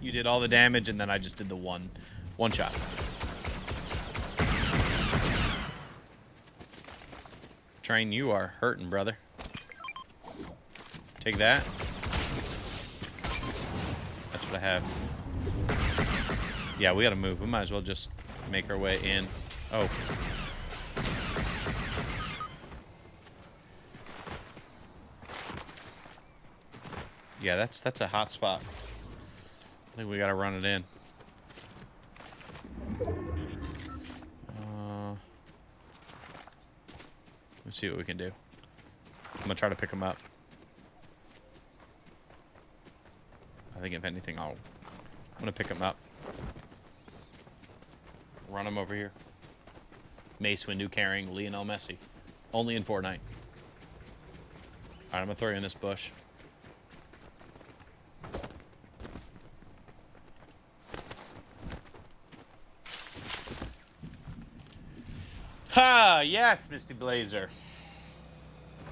you did all the damage, and then I just did the one shot. Train, you are hurting, brother. Take that. That's what I have. Yeah, we gotta move. We might as well just make our way in. Oh. Yeah, that's a hot spot. I think we gotta run it in. Let's see what we can do. I'm gonna try to pick them up. I think if anything, I'm gonna pick them up. Run them over here. Mace Windu carrying Lionel Messi. Only in Fortnite. Alright, I'm gonna throw you in this bush. Ha! Yes, Misty Blazer.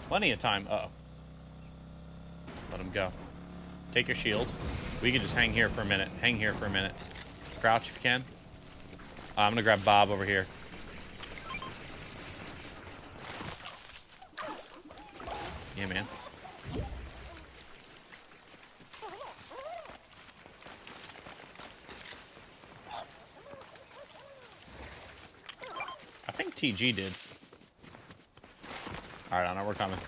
Plenty of time. Uh-oh. Let him go. Take your shield. We can just hang here for a minute. Hang here for a minute. Crouch if you can. I'm gonna grab Bob over here. Yeah, man. I think TG did. Alright, I know we're coming.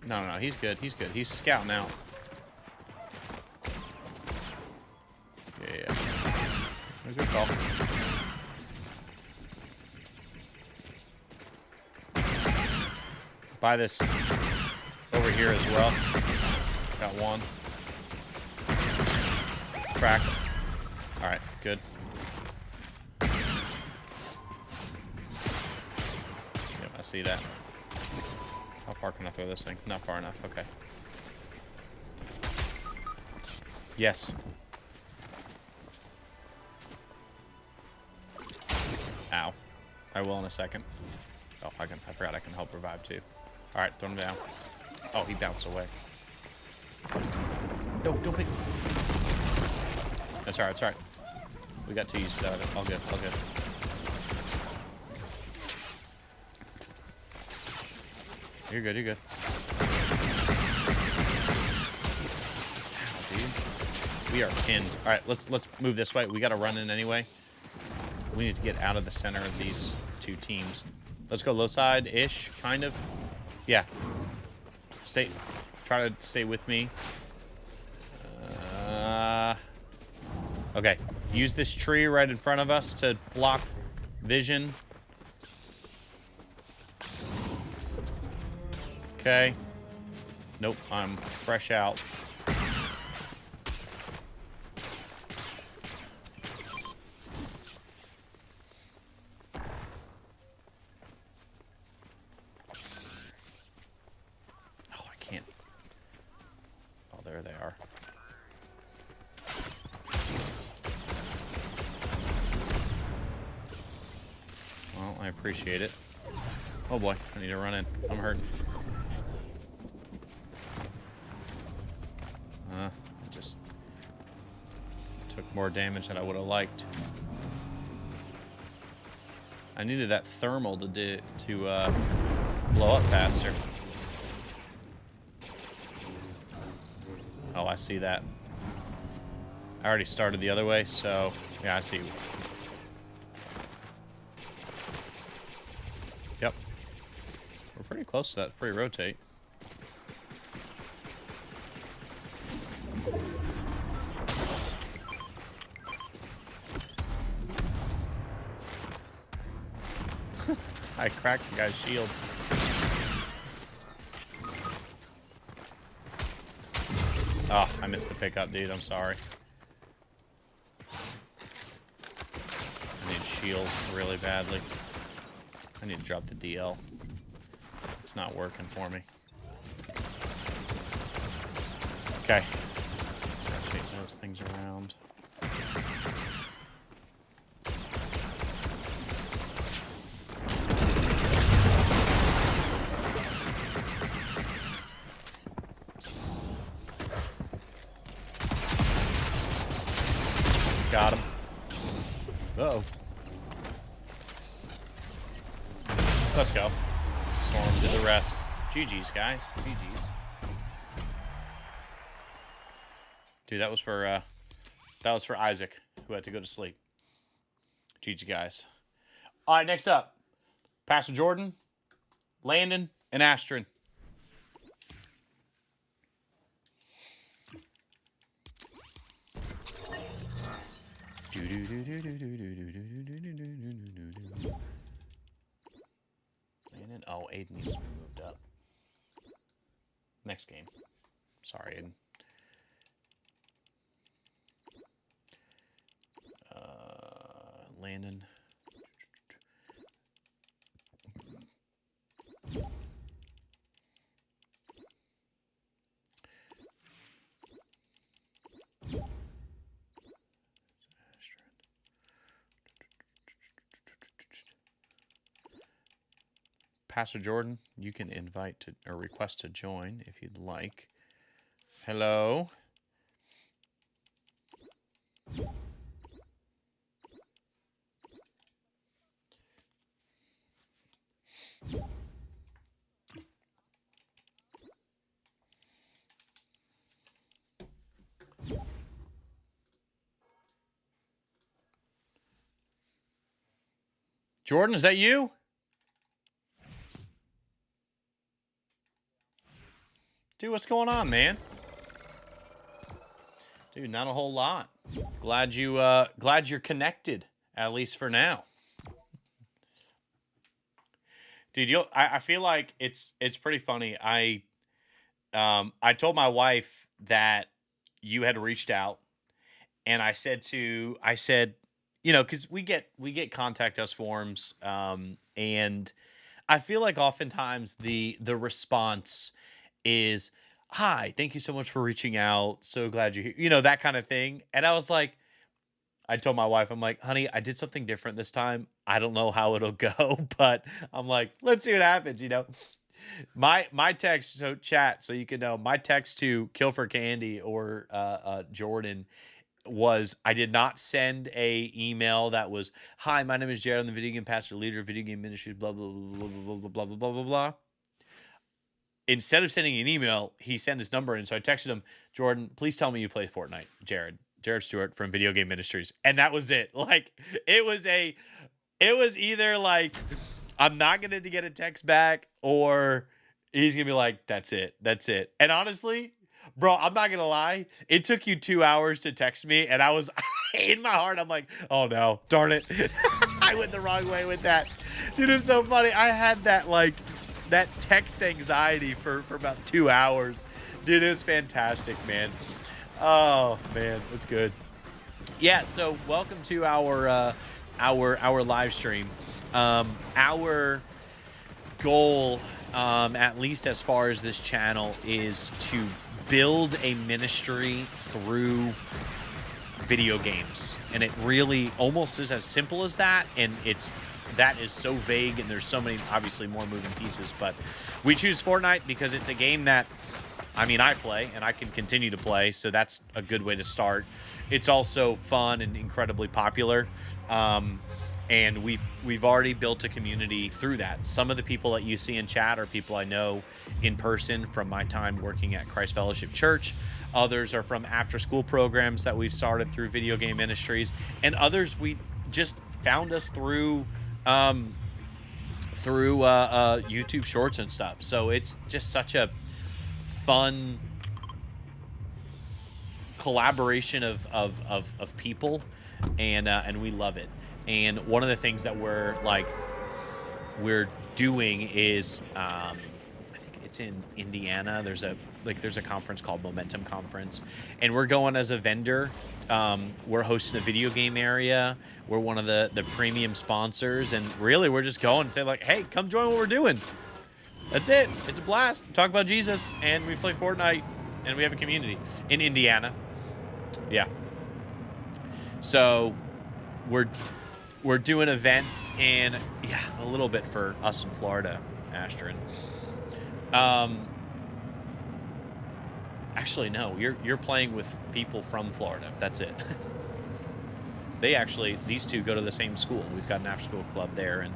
No, he's good. He's good. He's scouting out. Yeah. Good call. Buy this over here as well. Got one. Crack. Alright, good. Yep, I see that. How far can I throw this thing? Not far enough. Okay. Yes. Ow. I will in a second. Oh, I forgot I can help revive too. Alright, throw him down. Oh, he bounced away. No, don't pick. That's alright, it's alright. We got two uses out of it. All good, all good. You're good, you're good. Ow, dude. We are pinned. Alright, let's move this way. We gotta run in anyway. we need to get out of the center of these two teams. Let's go low side-ish, kind of. Yeah. Try to stay with me. Okay. Use this tree right in front of us to block vision. Okay. Nope, I'm fresh out. Oh, I can't. Oh, there they are. Well, I appreciate it. Oh boy, I need to run in. I'm hurting. Just took more damage than I would have liked. I needed that thermal to blow up faster. Oh, I see that. I already started the other way, so yeah, I see. Yep. We're pretty close to that free rotate. I cracked the guy's shield. Oh, I missed the pickup, dude. I'm sorry. I need shield really badly. I need to drop the DL. It's not working for me. Okay. Rotate those things around. Got him. Uh-oh. Let's go. Storm did the rest. GG's, guys. GG's. Dude, that was for Isaac, who had to go to sleep. GG, guys. All right, next up. Pastor Jordan, Landon, and Astrid. Landon. Oh, Aiden needs to be moved up. Next game. Sorry, Aiden. Landon. Pastor Jordan, you can invite to or request to join if you'd like. Hello. Jordan, is that you? Dude, what's going on, man? Dude, not a whole lot. Glad you're connected, at least for now. Dude, I feel like it's pretty funny. I told my wife that you had reached out, and I said, you know, because we get contact us forms, and I feel like oftentimes the response is, "Hi, thank you so much for reaching out. So glad you're here." You know, that kind of thing. And I was like, I told my wife, I'm like, "Honey, I did something different this time. I don't know how it'll go, but I'm like, let's see what happens." You know, my text, so chat, so you can know, my text to Kill for Candy or Jordan was, I did not send a email that was, "Hi, my name is Jared. I'm the video game pastor, leader of video game ministry, blah blah blah blah blah blah blah blah blah blah." Instead of sending an email, he sent his number in. So I texted him, "Jordan, please tell me you play Fortnite, Jared. Jared Stewart from Video Game Ministries. And that was it. Like, it was either like, I'm not going to get a text back, or he's going to be like, that's it. That's it. And honestly, bro, I'm not going to lie. It took you 2 hours to text me, and I was in my heart. I'm like, oh no, darn it. I went the wrong way with that. Dude, it's so funny. I had that, like, that text anxiety for about 2 hours. Dude, it was fantastic, man. Oh, man, it was good. Yeah, so welcome to our live stream. Our goal, at least as far as this channel, is to build a ministry through video games. And it really almost is as simple as that. And that is so vague, and there's so many, obviously, more moving pieces. But we choose Fortnite because it's a game that, I mean, I play, and I can continue to play, so that's a good way to start. It's also fun and incredibly popular, and we've already built a community through that. Some of the people that you see in chat are people I know in person from my time working at Christ Fellowship Church. Others are from after-school programs that we've started through Video Game Ministries, and others we just found us through YouTube Shorts and stuff. So it's just such a fun collaboration of people, and we love it. And one of the things that we're doing is, I think it's in Indiana. There's a conference called Momentum Conference, and we're going as a vendor. We're hosting a video game area. We're one of the premium sponsors, and really we're just going and say, like, hey, come join what we're doing. That's it. It's a blast. We talk about Jesus, and we play Fortnite, and we have a community in Indiana. Yeah. So we're doing events, and yeah, a little bit for us in Florida, Ashton. Actually, no, you're playing with people from Florida. That's it. These two go to the same school. We've got an after-school club there, and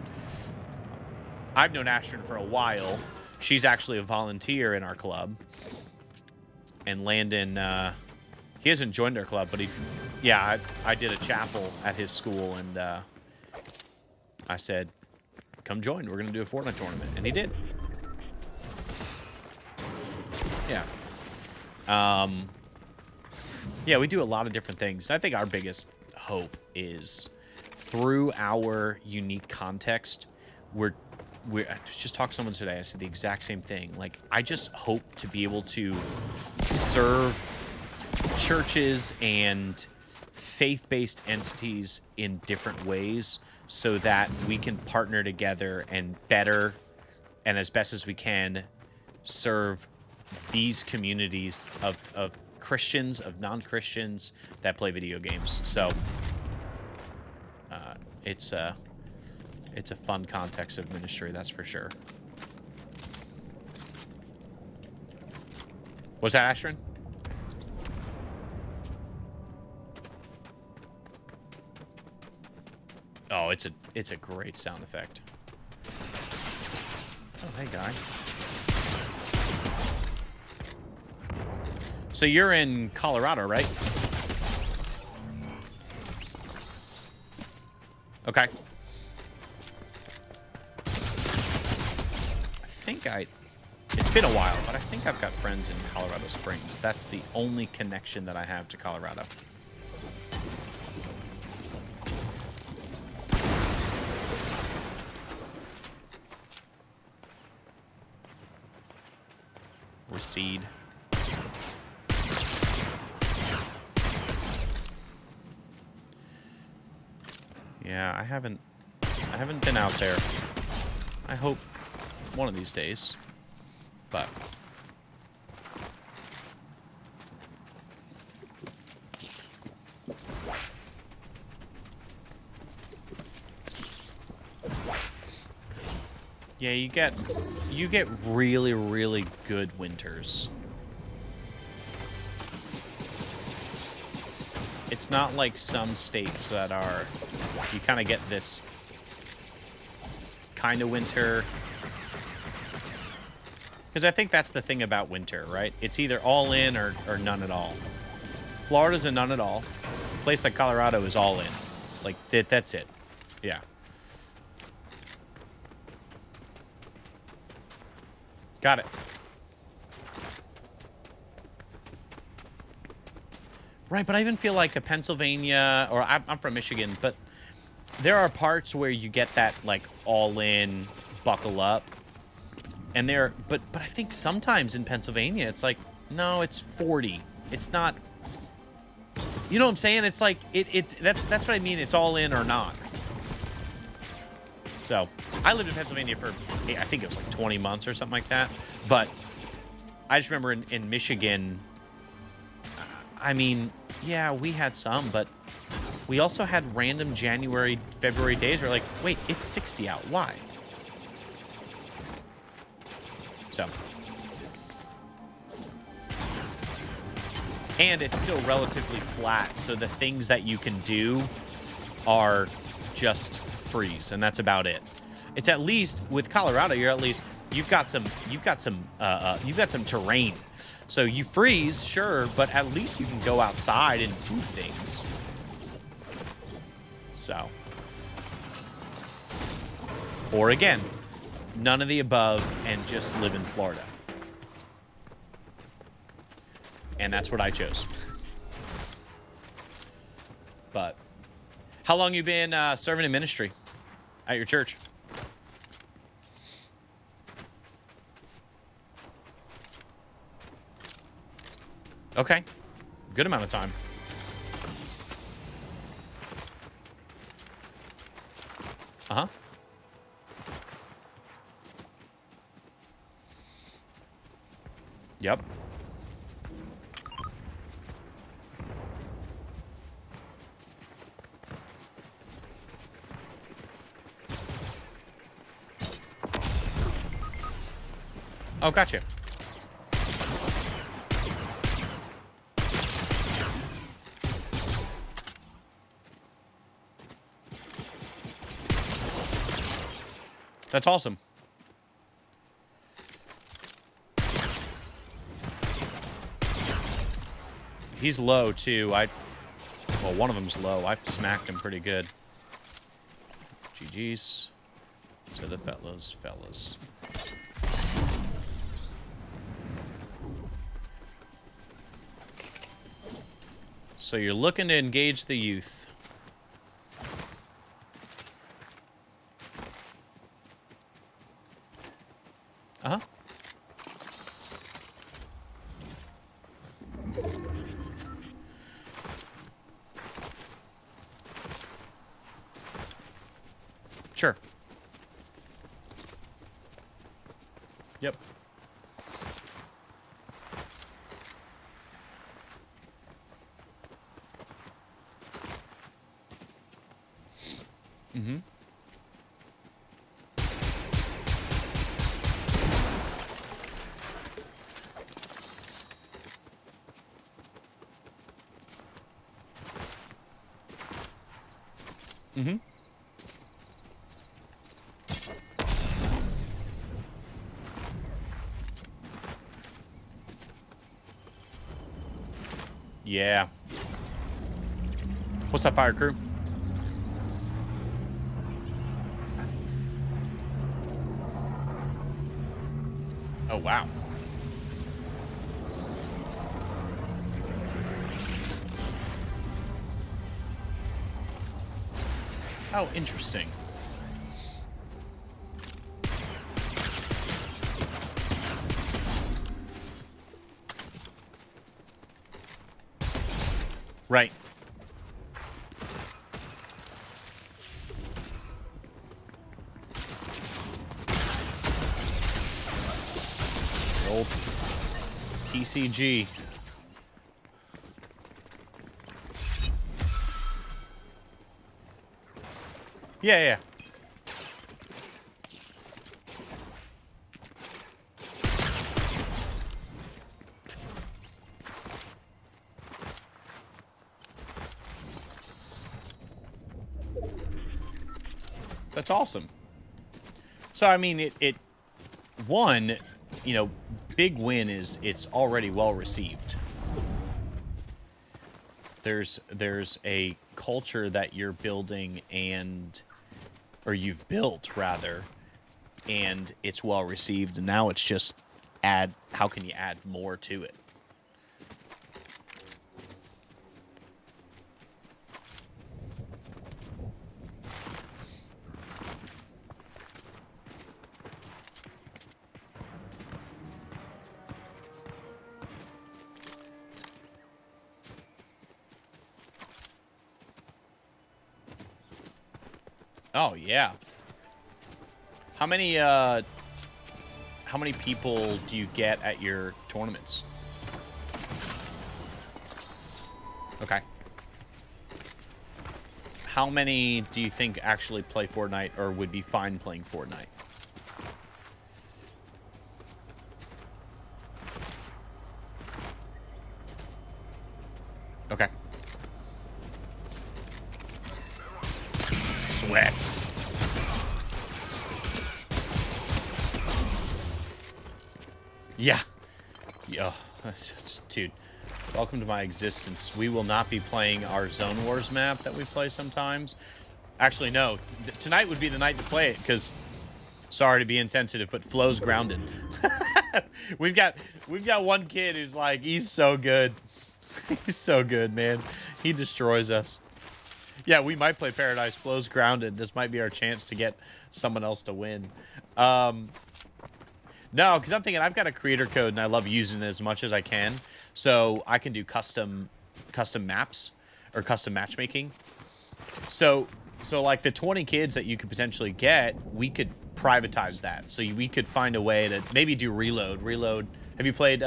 I've known Ashton for a while. She's actually a volunteer in our club. And Landon, he hasn't joined our club, but I did a chapel at his school, and I said, come join. We're going to do a Fortnite tournament. And he did. Yeah. Yeah, we do a lot of different things. And I think our biggest hope is through our unique context, I just talked to someone today. I said the exact same thing. Like, I just hope to be able to serve churches and faith-based entities in different ways so that we can partner together and better, and as best as we can, serve these communities of Christians, of non-Christians that play video games. So it's a fun context of ministry, that's for sure. Was that Ashton? Oh, it's a great sound effect. Oh, hey, guy. So you're in Colorado, right? Okay. It's been a while, but I think I've got friends in Colorado Springs. That's the only connection that I have to Colorado. Recede. Yeah, I haven't been out there. I hope one of these days, but yeah, you get really, really good winters. It's not like some states that are, you kind of get this kind of winter. Because I think that's the thing about winter, right? It's either all in or none at all. Florida's a none at all. place like Colorado is all in. Like, that's it. Yeah. Got it. Right, but I even feel like a Pennsylvania, or I'm from Michigan, but there are parts where you get that, like, all-in, buckle up. And but I think sometimes in Pennsylvania, it's like, no, it's 40. It's not, you know what I'm saying? It's like, that's what I mean, it's all in or not. So, I lived in Pennsylvania for, I think it was like 20 months or something like that. But I just remember in Michigan, I mean, yeah, we had some, but we also had random January, February days where like, wait, it's 60 out. Why? So. And it's still relatively flat, so the things that you can do are just freeze, and that's about it. It's at least with Colorado, you've got some terrain. So you freeze, sure, but at least you can go outside and do things. So. Or again, none of the above and just live in Florida. And that's what I chose. But how long you been serving in ministry at your church? Okay. Good amount of time. Uh-huh. Yep. Oh, gotcha. That's awesome. He's low, too. Well, one of them's low. I smacked him pretty good. GG's to the fellas. So you're looking to engage the youth. Uh-huh. Sure. Yep. Mm-hmm. Mm-hmm. Yeah. What's that, fire crew? Oh, wow. Oh, interesting. Right. Old TCG. Yeah. That's awesome. So, I mean, one, you know, big win is it's already well received. there's a culture that you're building or you've built rather, and it's well received, and now it's just how can you add more to it? Oh yeah. How many people do you get at your tournaments? Okay. How many do you think actually play Fortnite or would be fine playing Fortnite? Okay. Sweats. Yeah. Yeah. Dude, welcome to my existence. We will not be playing our Zone Wars map that we play sometimes. Actually, no. Tonight would be the night to play it, because, sorry to be insensitive, but Flo's grounded. We've got one kid who's like, he's so good. He's so good, man. He destroys us. Yeah, we might play Paradise. Flo's grounded. This might be our chance to get someone else to win. No, because I'm thinking I've got a creator code and I love using it as much as I can. So I can do custom maps or custom matchmaking. So like the 20 kids that you could potentially get, we could privatize that. So we could find a way to maybe do Reload. Reload. Have you played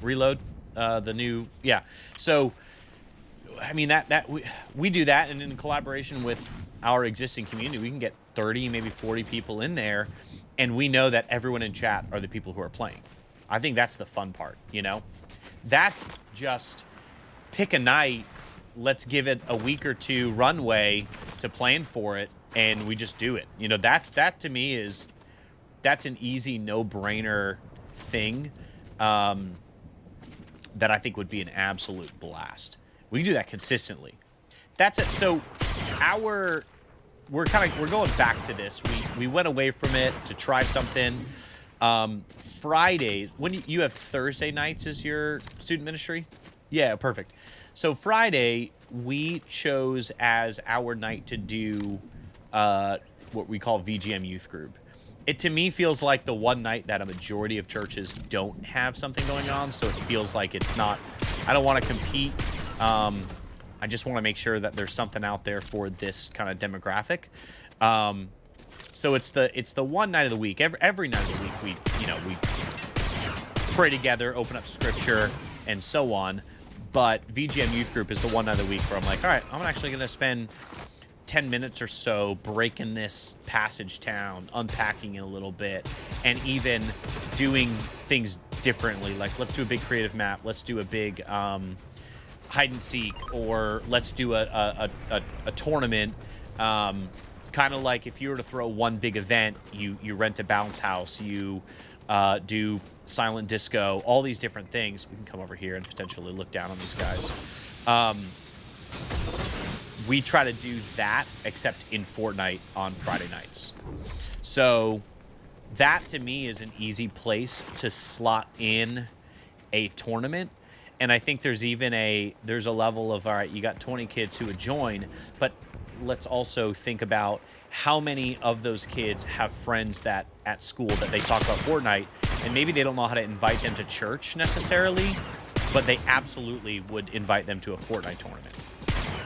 Reload? The new, yeah. So I mean we do that, and in collaboration with our existing community, we can get 30, maybe 40 people in there. And we know that everyone in chat are the people who are playing. I think that's the fun part, you know? That's just pick a night, let's give it a week or two runway to plan for it, and we just do it. You know, that to me that's an easy no-brainer thing that I think would be an absolute blast. We can do that consistently. That's it. So we're going back to this. We went away from it to try something. Friday, when you have Thursday nights as your student ministry? Yeah, perfect. So Friday, we chose as our night to do what we call VGM Youth Group. It, to me, feels like the one night that a majority of churches don't have something going on, so it feels like it's not... I don't want to compete. I just want to make sure that there's something out there for this kind of demographic. So it's the one night of the week. Every night of the week, we pray together, open up scripture, and so on. But VGM Youth Group is the one night of the week where I'm like, all right, I'm actually going to spend 10 minutes or so breaking this passage down, unpacking it a little bit, and even doing things differently. Like, let's do a big creative map. Let's do a big... hide and seek, or let's do a tournament. Kind of like if you were to throw one big event, you rent a bounce house, you do silent disco, all these different things. We can come over here and potentially look down on these guys. We try to do that, except in Fortnite on Friday nights. So that to me is an easy place to slot in a tournament. And I think there's even there's a level of, all right, you got 20 kids who would join, but let's also think about how many of those kids have friends that at school that they talk about Fortnite, and maybe they don't know how to invite them to church necessarily, but they absolutely would invite them to a Fortnite tournament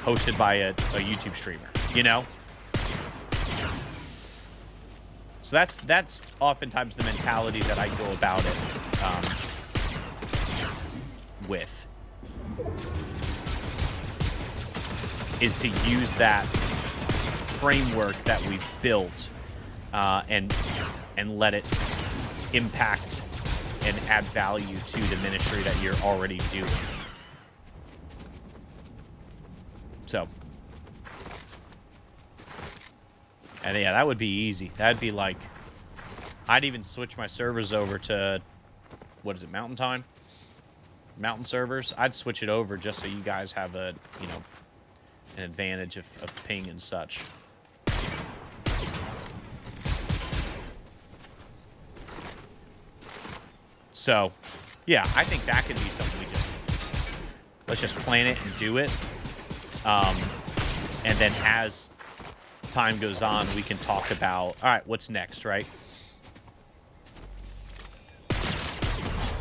hosted by a YouTube streamer, you know? So that's oftentimes the mentality that I go about it with, is to use that framework that we've built and let it impact and add value to the ministry that you're already doing. So, and yeah, that would be easy. That'd be like, I'd even switch my servers over to, what is it, Mountain Time? mountain servers, I'd switch it over just so you guys have a, you know, an advantage of ping and such. So, yeah, I think that could be something we just... Let's just plan it and do it. And then as time goes on, we can talk about, all right, what's next, right?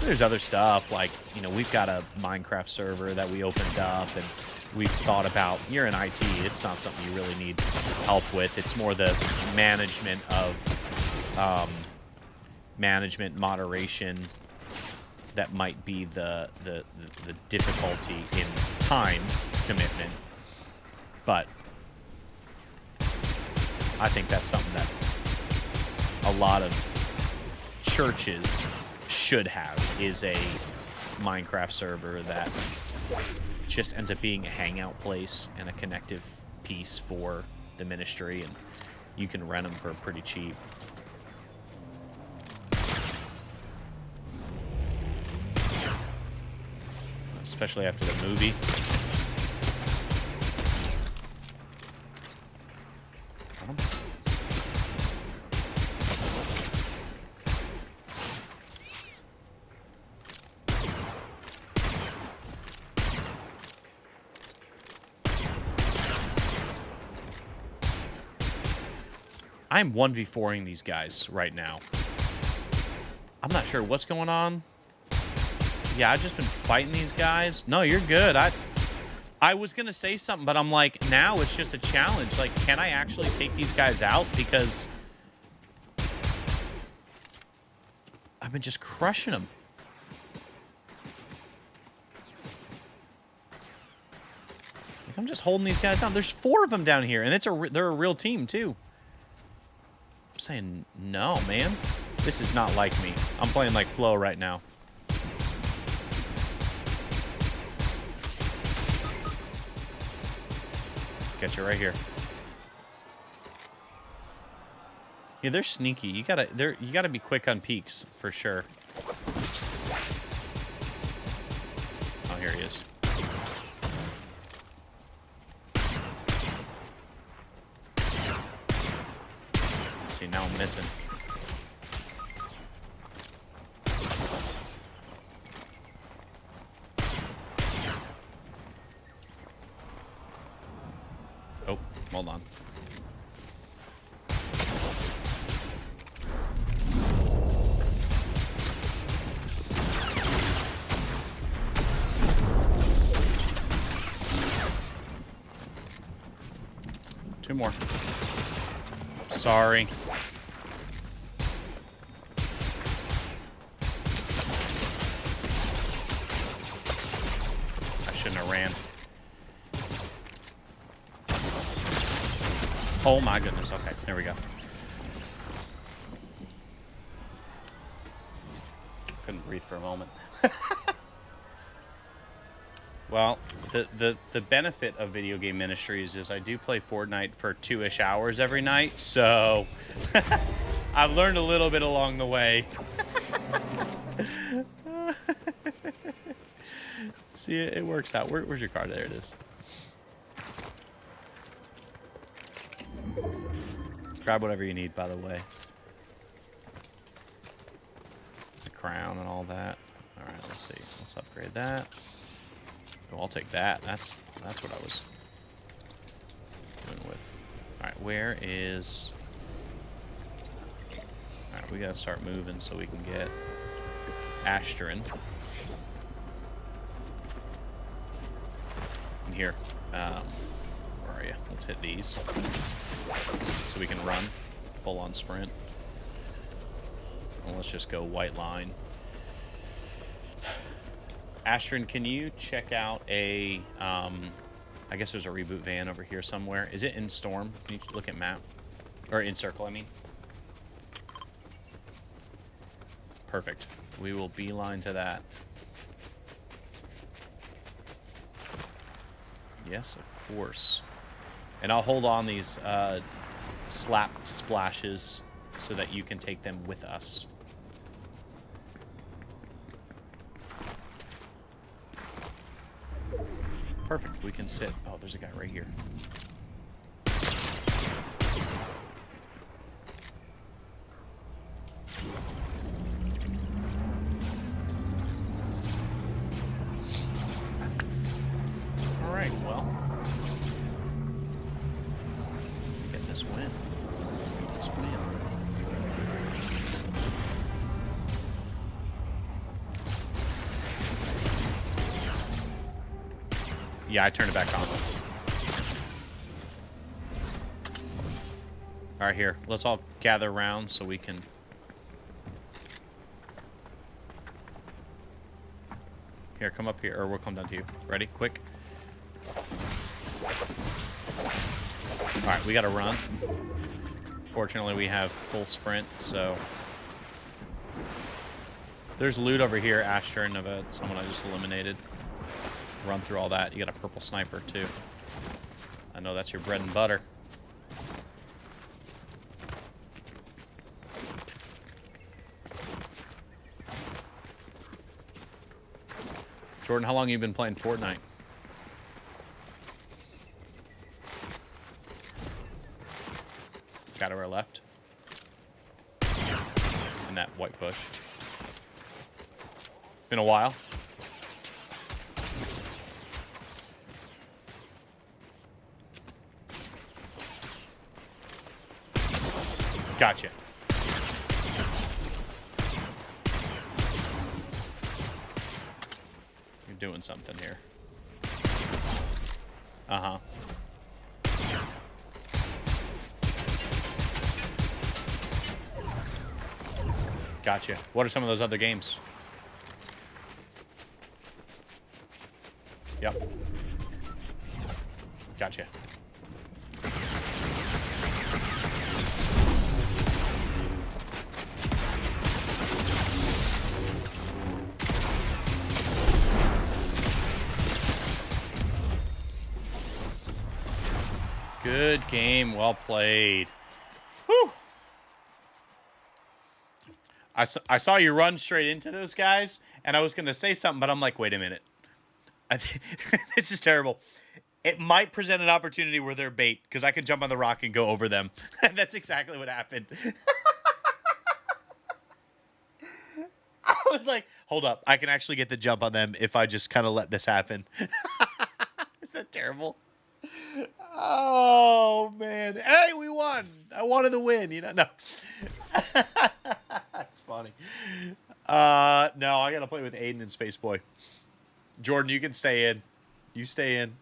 There's other stuff, like, you know, we've got a Minecraft server that we opened up, and we've thought about, you're in IT, it's not something you really need help with. It's more the management of, management, moderation, that might be the difficulty in time commitment. But I think that's something that a lot of churches should have, is a Minecraft server that just ends up being a hangout place and a connective piece for the ministry, and you can rent them for pretty cheap. Especially after the movie. I'm 1v4ing these guys right now. I'm not sure what's going on. Yeah, I've just been fighting these guys. No, you're good. I was going to say something, but I'm like, now it's just a challenge. Like, can I actually take these guys out? Because I've been just crushing them. Like, I'm just holding these guys down. There's 4 of them down here, and they're a real team, too. I'm saying, no, man. This is not like me. I'm playing like Flo right now. Get you right here. Yeah, they're sneaky. You gotta be quick on peaks for sure. Oh, here he is. See, now I'm missing. Oh, hold on. Two more. Sorry. I shouldn't have ran. Oh my goodness. Okay, there we go. Couldn't breathe for a moment. Well, the benefit of video game ministries is I do play Fortnite for 2-ish hours every night, so I've learned a little bit along the way. See, it works out. Where's your car? There it is. Grab whatever you need, by the way. The crown and all that. All right, let's see. Let's upgrade that. Oh, I'll take that. That's what I was doing with. All right, where is... All right, we got to start moving so we can get Ashton. In here. Where are you? Let's hit these. So we can run. Full-on sprint. And let's just go white line. Ashton, can you check out a... I guess there's a reboot van over here somewhere. Is it in Storm? Can you look at map? Or in Circle, I mean. Perfect. We will beeline to that. Yes, of course. And I'll hold on these slap splashes so that you can take them with us. perfect. We can sit. Oh, there's a guy right here. All right, well. Get this win. This win. Yeah, I turned it back on. All right, here. Let's all gather around so we can... Here, come up here, or we'll come down to you. Ready? Quick. All right, we got to run. Fortunately, we have full sprint, so... There's loot over here, Ashturn, of someone I just eliminated. Run through all that. You got a purple sniper, too. I know that's your bread and butter. Jordan, how long have you been playing Fortnite? Guy to our left. In that white bush. Been a while. Gotcha. You're doing something here. Uh-huh. Gotcha. What are some of those other games? Yep. Gotcha. Good game. Well played. Whew. I saw you run straight into those guys, and I was going to say something, but I'm like, wait a minute. This is terrible. It might present an opportunity where they're bait, because I can jump on the rock and go over them. And that's exactly what happened. I was like, hold up. I can actually get the jump on them if I just kind of let this happen. Is that terrible? Oh, man. Hey, we won. I wanted to win. You know, no. That's funny. No, I got to play with Aiden and Spaceboy. Jordan, you can stay in. You stay in.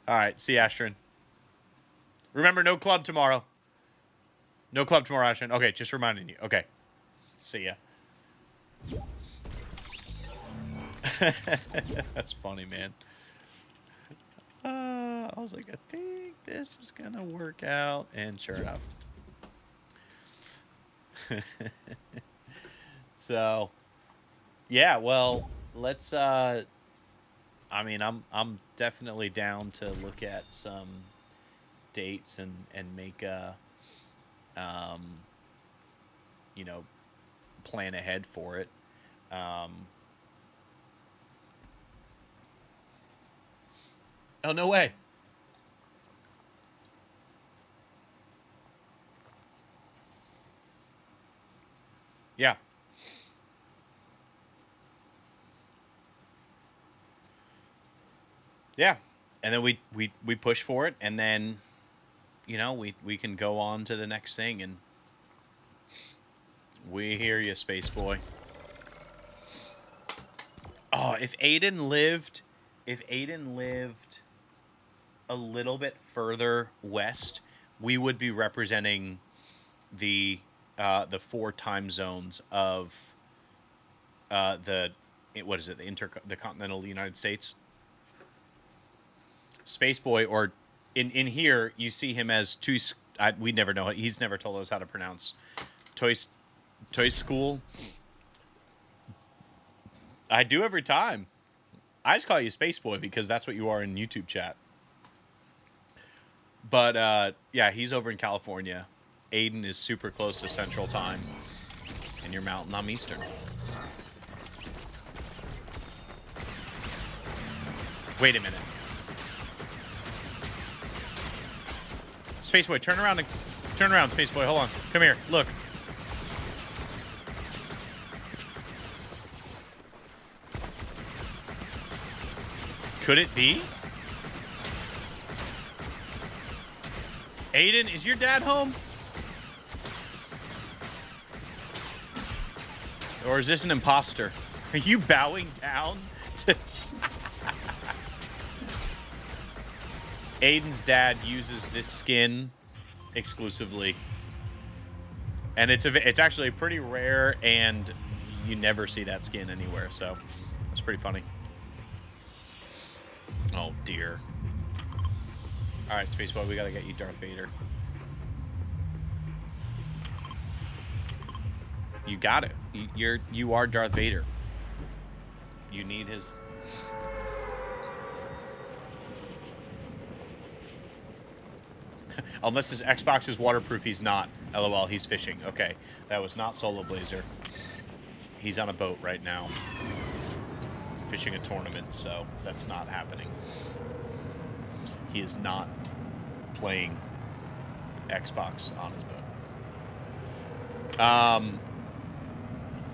All right. See you, Ashton. Remember, no club tomorrow. No club tomorrow, Ashton. Okay, just reminding you. Okay. See ya. That's funny, man. I was like, I think this is going to work out. And sure enough. So, yeah, well, let's, I mean, I'm definitely down to look at some dates and make a, you know, plan ahead for it. Oh, no way. Yeah. Yeah. And then we push for it, and then, you know, we can go on to the next thing, and we hear you, Space Boy. Oh, if Aiden lived a little bit further west, we would be representing the 4 time zones of the continental United States. Spaceboy, or in here you see him as we never know. He's never told us how to pronounce Toy School. I do every time. I just call you Spaceboy because that's what you are in YouTube chat. But yeah, he's over in California. Aiden is super close to Central Time, and you're Mountain. I'm Eastern. Wait a minute. Spaceboy, turn around and... Turn around, Spaceboy. Hold on. Come here. Look. Could it be? Aiden, is your dad home? Or is this an imposter? Are you bowing down to... Aiden's dad uses this skin exclusively. And it's actually pretty rare, and you never see that skin anywhere, so it's pretty funny. Oh, dear. Alright, Spaceboy, we gotta get you Darth Vader. You got it. You are Darth Vader. You need his... Unless his Xbox is waterproof, he's not. LOL, he's fishing. Okay, that was not Solo Blazer. He's on a boat right now. Fishing a tournament, so that's not happening. He is not playing Xbox on his boat.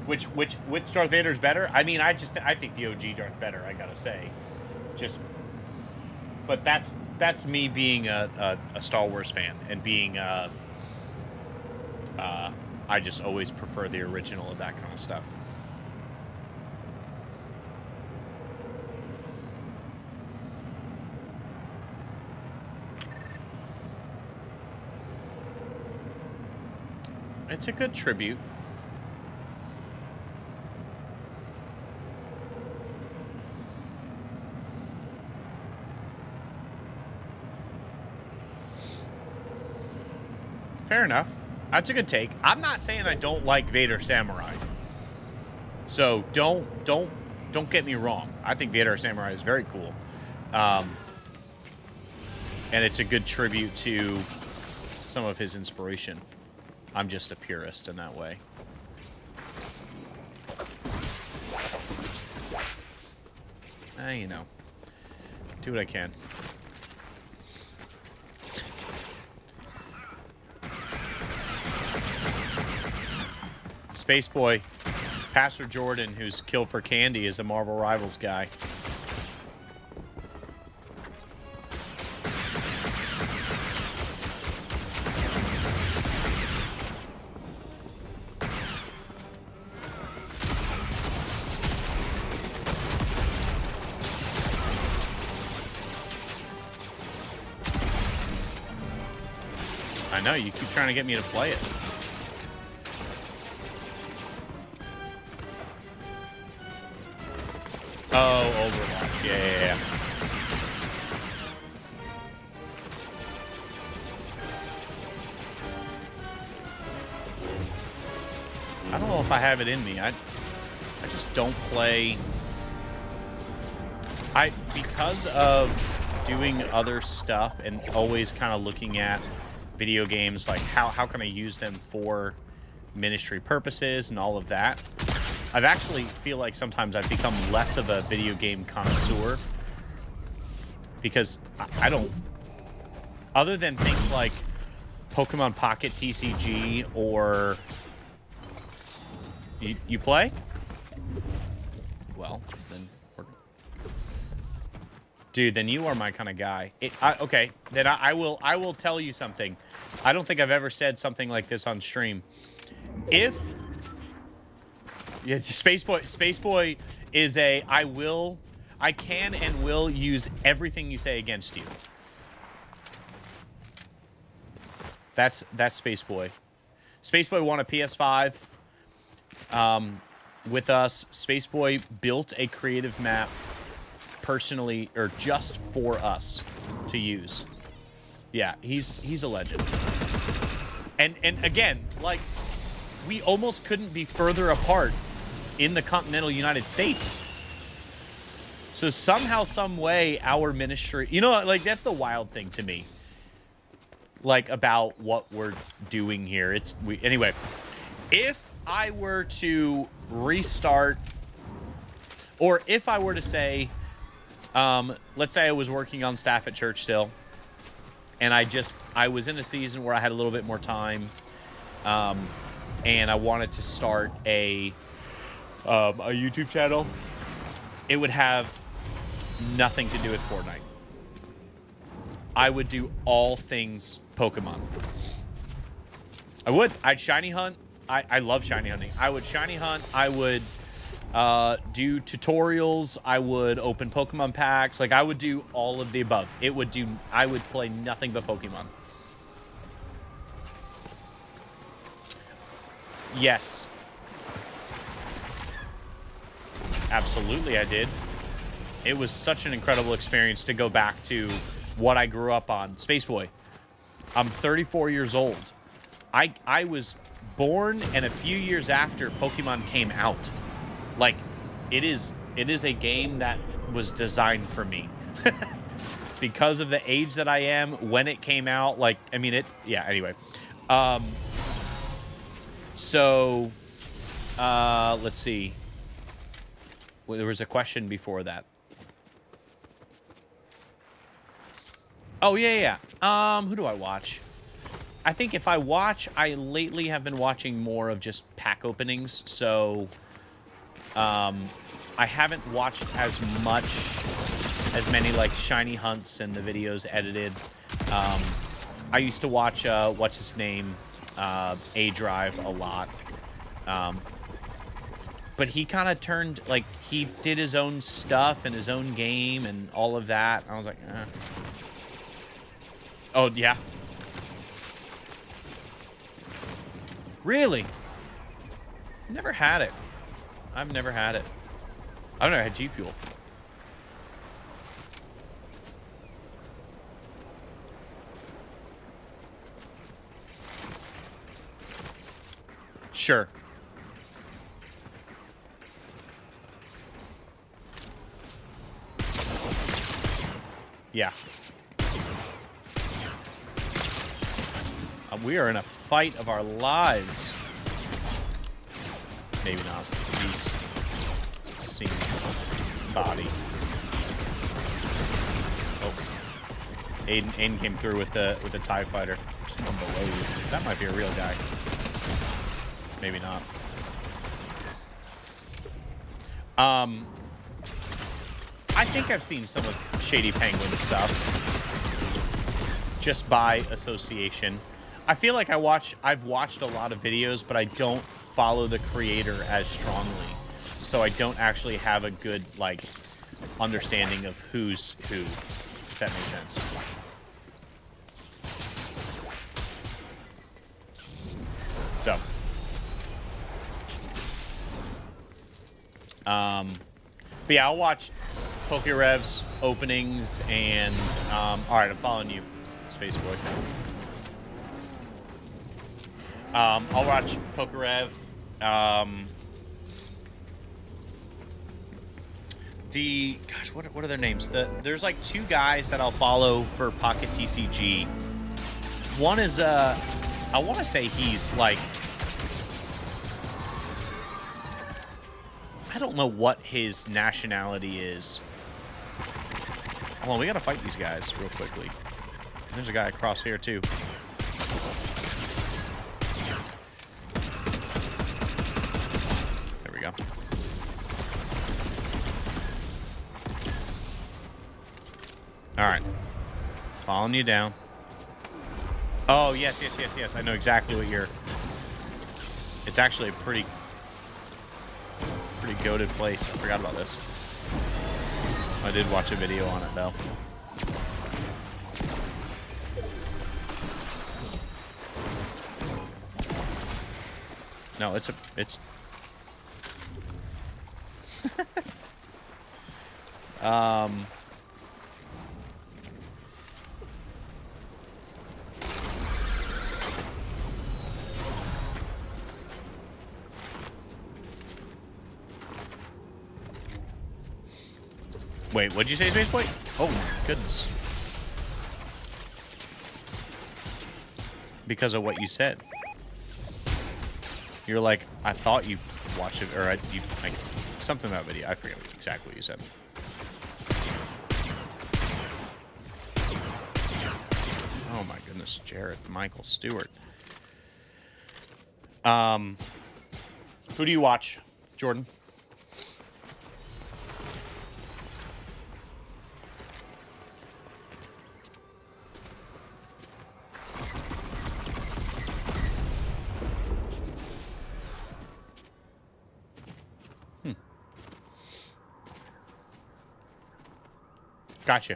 Which Darth Vader's better? I mean, I think the OG Darth better, I gotta say. But that's me being a Star Wars fan and being I just always prefer the original of that kind of stuff. It's a good tribute. Fair enough. That's a good take. I'm not saying I don't like Vader Samurai. So don't get me wrong. I think Vader Samurai is very cool. And it's a good tribute to some of his inspiration. I'm just a purist in that way. You know. Do what I can. Spaceboy, Pastor Jordan, who's Kill for Candy, is a Marvel Rivals guy. I know, you keep trying to get me to play it. Oh, Overwatch. Yeah. I don't know if I have it in me. I just don't play. Because of doing other stuff and always kind of looking at video games, like how can I use them for ministry purposes and all of that. I've actually feel like sometimes I've become less of a video game connoisseur because I don't, other than things like Pokemon Pocket TCG or you play? Well, then dude, then you are my kind of guy. Okay, then I will tell you something. I don't think I've ever said something like this on stream. Yeah, Spaceboy is a I can and will use everything you say against you. That's Spaceboy. Spaceboy won a PS5 with us. Spaceboy built a creative map personally or just for us to use. Yeah, he's a legend. And again, like, we almost couldn't be further apart in the continental United States. So somehow, some way, our ministry, you know, like, that's the wild thing to me, like, about what we're doing here. Anyway, if I were to restart, or if I were to say, let's say I was working on staff at church still, and I was in a season where I had a little bit more time, and I wanted to start a YouTube channel. It would have nothing to do with Fortnite. I would do all things Pokemon. I'd shiny hunt. I love shiny hunting. I would shiny hunt. I would do tutorials. I would open Pokemon packs. Like, I would do all of the above. I would play nothing but Pokemon. Yes. Absolutely, I did. It was such an incredible experience to go back to what I grew up on. Space Boy. I'm 34 years old. I was born, and a few years after Pokemon came out. Like, it is a game that was designed for me. Because of the age that I am, when it came out, like, I mean, yeah, anyway. So, let's see. Well, there was a question before that. Oh, yeah. Who do I watch? I think if I watch, I lately have been watching more of just pack openings, so I haven't watched as many like shiny hunts and the videos edited. I used to watch what's his name, A Drive a lot, but he kind of turned, like, he did his own stuff and his own game and all of that. I was like, eh. Oh yeah. Really? Never had it. I've never had it. I've never had G Fuel. Sure. Yeah. We are in a fight of our lives. Maybe not. He's seen body. Oh, Aiden came through with the TIE fighter. Someone below you. That might be a real guy. Maybe not. I think I've seen some of Shady Penguin stuff just by association. I feel like I've watched a lot of videos, but I don't follow the creator as strongly. So I don't actually have a good, like, understanding of who's who, if that makes sense. So. But yeah, I'll watch PokeRev's openings and, alright, I'm following you, Space Boy. I'll watch PokeRev. Gosh, what are their names? There's like two guys that I'll follow for Pocket TCG. One is, I want to say he's like, I don't know what his nationality is. Hold on, we gotta fight these guys real quickly. There's a guy across here too. There we go. Alright. Following you down. Oh, yes. I know exactly what you're... It's actually a pretty goated place. I forgot about this. I did watch a video on it, though. No, it's... Wait, what'd you say, Space Boy? Oh, my goodness. Because of what you said. You're like, I thought you watched it, or like, something about video. I forget exactly what you said. Chris, Jarrett, Michael, Stewart. Who do you watch, Jordan? Gotcha.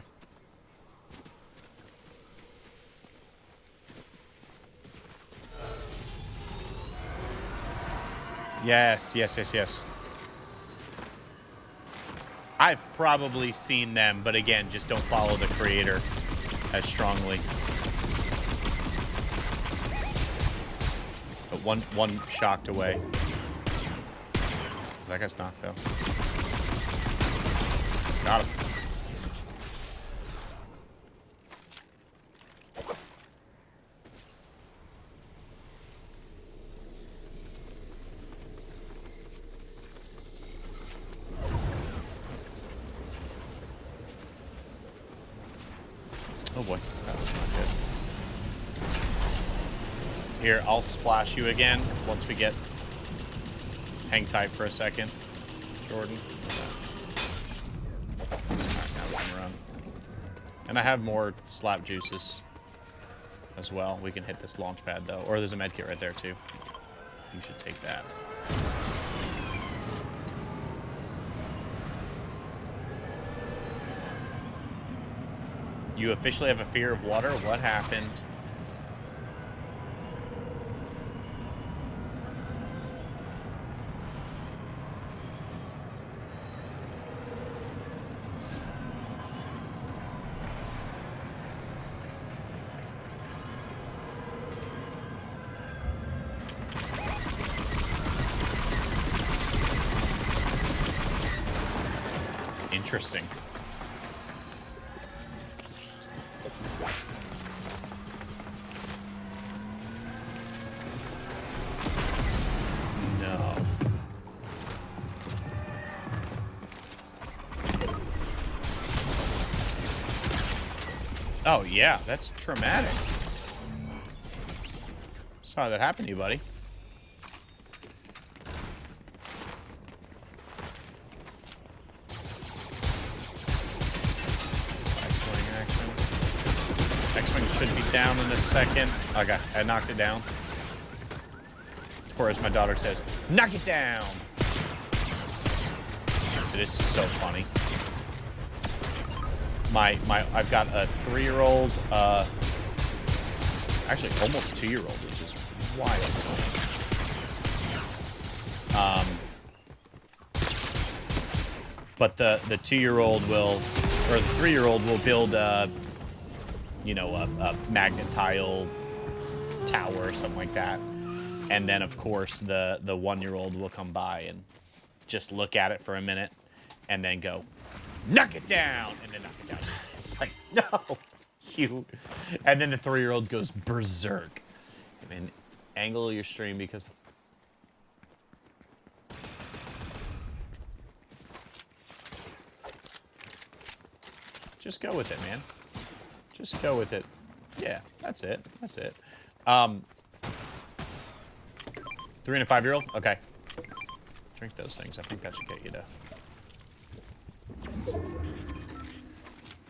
Yes. I've probably seen them, but again, just don't follow the creator as strongly. But one shocked away. That guy's knocked though. Got him. Oh boy, that was not good. Here, I'll splash you again once we get... Hang tight for a second, Jordan. Alright, now we can run. And I have more slap juices as well. We can hit this launch pad though. Or there's a med kit right there too. You should take that. You officially have a fear of water? What happened? Interesting. No. Oh, yeah, that's traumatic. Sorry that happened to you, buddy. X-Wing should be down in a second. Okay, I knocked it down. Or as my daughter says, knock it down! It is so funny. I've got a 3-year-old, actually almost 2-year-old, which is wild. But the 2-year-old will, or the 3-year-old will build you know, a magnet tile tower or something like that. And then, of course, the 1-year-old will come by and just look at it for a minute and then go, knock it down! And then knock it down. It's like, no, you. And then the 3-year-old goes berserk. And angle your stream because... Just go with it, man. Just go with it. Yeah, that's it. That's it. 3- and 5-year-old? Okay. Drink those things. I think that should get you to...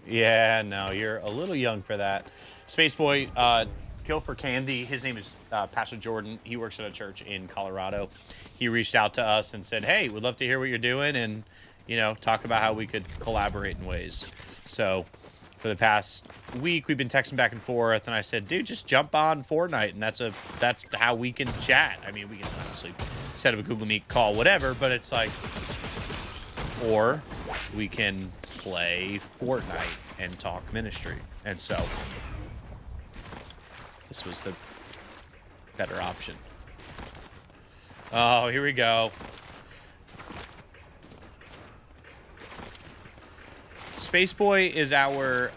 Yeah, no, you're a little young for that. Spaceboy, Kill for Candy. His name is Pastor Jordan. He works at a church in Colorado. He reached out to us and said, hey, we'd love to hear what you're doing and, you know, talk about how we could collaborate in ways. So... For the past week, we've been texting back and forth, and I said, dude, just jump on Fortnite, and that's how we can chat. I mean, we can obviously set up a Google Meet call, whatever, but it's like, or we can play Fortnite and talk ministry. And so, this was the better option. Oh, here we go. Spaceboy is our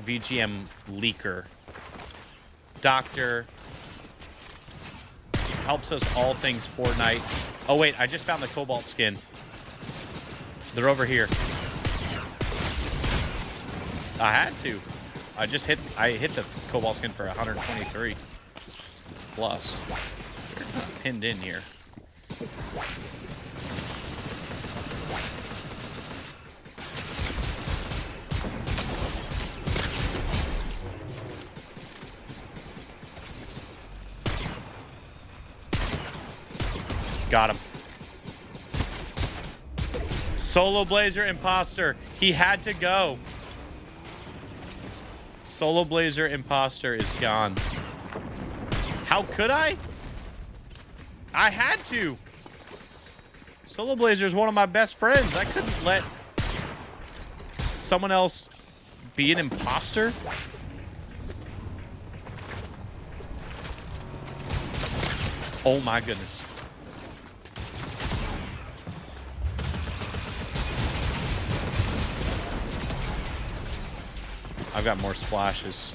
VGM leaker. Doctor helps us all things Fortnite. Oh wait, I just found the Cobalt skin. They're over here. I had to. I hit the cobalt skin for 123 plus. They're kind of pinned in here. Got him. Solo Blazer imposter. He had to go. Solo Blazer imposter is gone. How could I? I had to. Solo Blazer is one of my best friends. I couldn't let someone else be an imposter. Oh my goodness. I've got more splashes.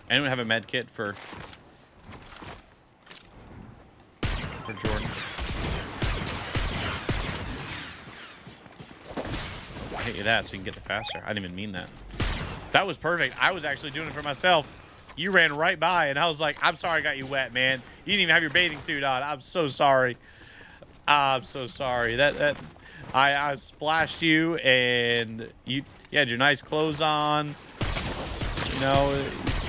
Anyone have a med kit for Jordan? I hit you that so you can get the faster. I didn't even mean that. That was perfect. I was actually doing it for myself. You ran right by, and I was like, I'm sorry I got you wet, man. You didn't even have your bathing suit on. I'm so sorry. I'm so sorry. I splashed you, and you had your nice clothes on. You know,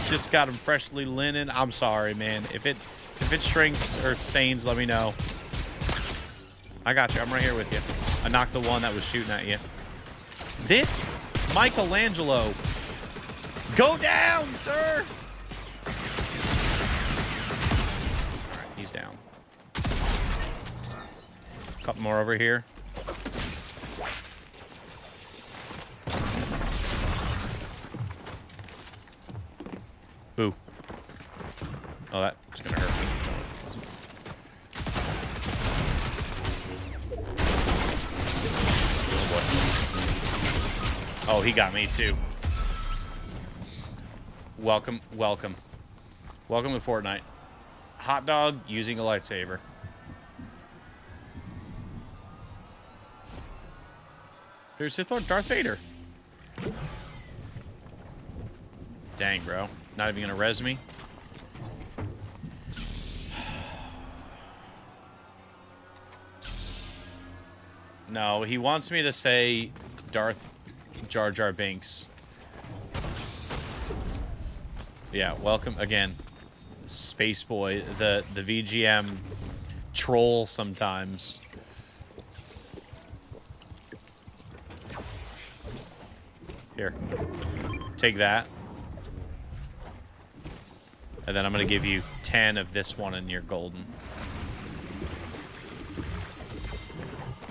just got them freshly linen. I'm sorry, man. If it shrinks or stains, let me know. I got you. I'm right here with you. I knocked the one that was shooting at you. This Michelangelo. Go down, sir. All right, he's down. Couple more over here. Boo. Oh, that's gonna hurt me. Oh, boy. Oh, he got me too. Welcome, welcome. Welcome to Fortnite. Hot dog using a lightsaber. There's Sith Lord Darth Vader. Dang, bro. Not even gonna res me. No, he wants me to say Darth Jar Jar Binks. Yeah, welcome again. Space Boy, the VGM troll sometimes. Here. Take that. And then I'm going to give you 10 of this one and you're golden.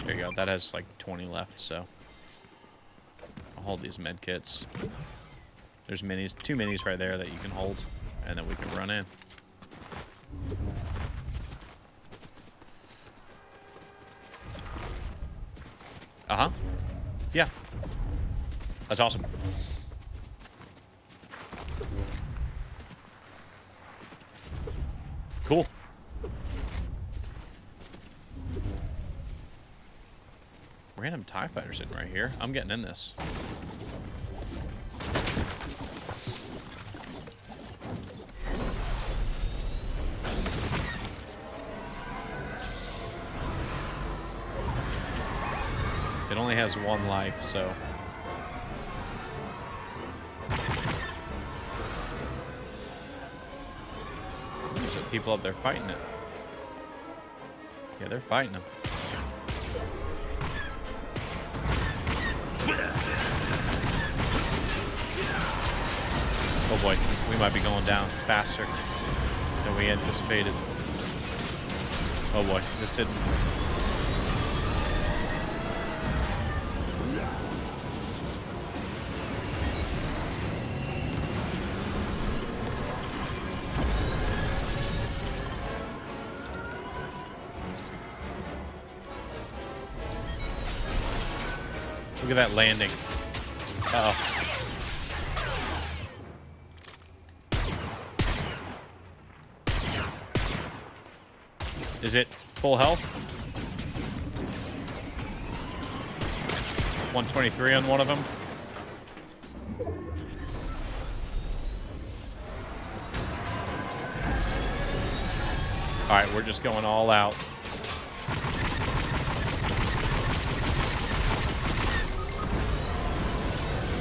There you go. That has like 20 left, so I'll hold these med kits. There's minis, 2 minis right there that you can hold, and then we can run in. Uh-huh. Yeah. That's awesome. Cool. Random TIE fighter sitting right here. I'm getting in this. It only has 1 life, so... There's people up there fighting it. Yeah, they're fighting him. Oh boy, we might be going down faster than we anticipated. Oh boy, this didn't... Look at that landing. Uh-oh. Is it full health? 123 on one of them. All right, we're just going all out.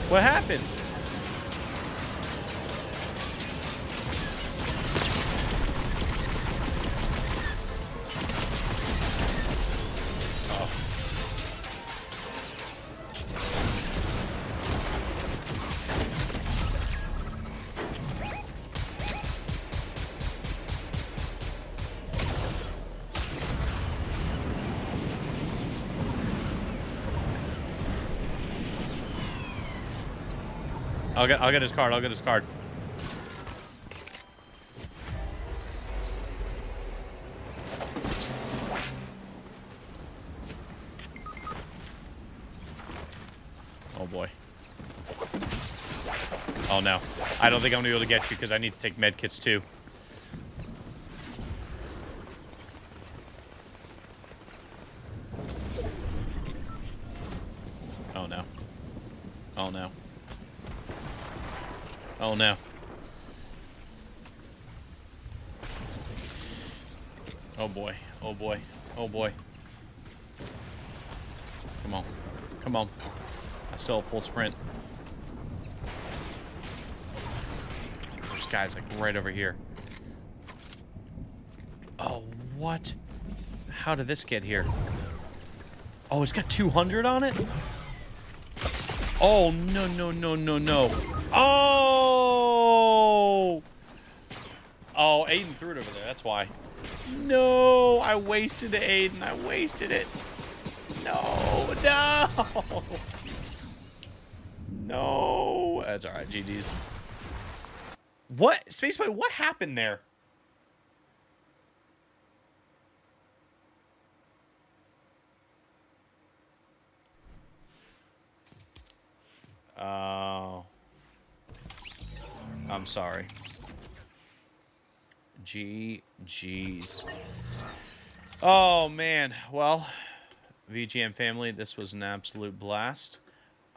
What happened? I'll get his card. I'll get his card. Oh boy. Oh no. I don't think I'm gonna be able to get you because I need to take med kits too. Oh no. Oh no. Oh no. Oh boy. Oh boy. Oh boy. Come on. Come on. I still have full sprint. There's guys like right over here. Oh, what? How did this get here? Oh, it's got 200 on it? Oh, no, no, no, no, no. Oh! Oh, Aiden threw it over there. That's why. No, I wasted it, Aiden. I wasted it. No, no. No. That's all right, GG's. What? Spaceboy, what happened there? Oh. I'm sorry. GG's. Oh, man. Well, VGM family, this was an absolute blast.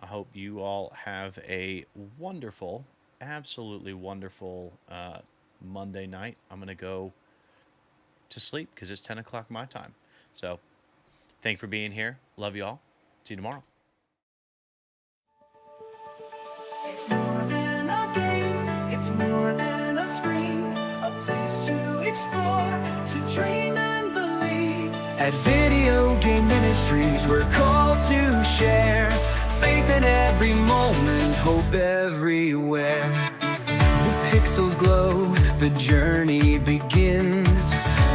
I hope you all have a wonderful, absolutely wonderful Monday night. I'm going to go to sleep because it's 10 o'clock my time. So, thank you for being here. Love you all. See you tomorrow. It's more than a game, it's more than a screen, a place to explore, to dream and believe. At Video Game Ministries, we're called to share faith in every moment, hope everywhere. The pixels glow, the journey begins,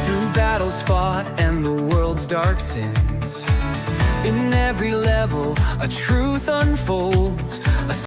through battles fought and the world's dark sins. In every level, a truth unfolds, a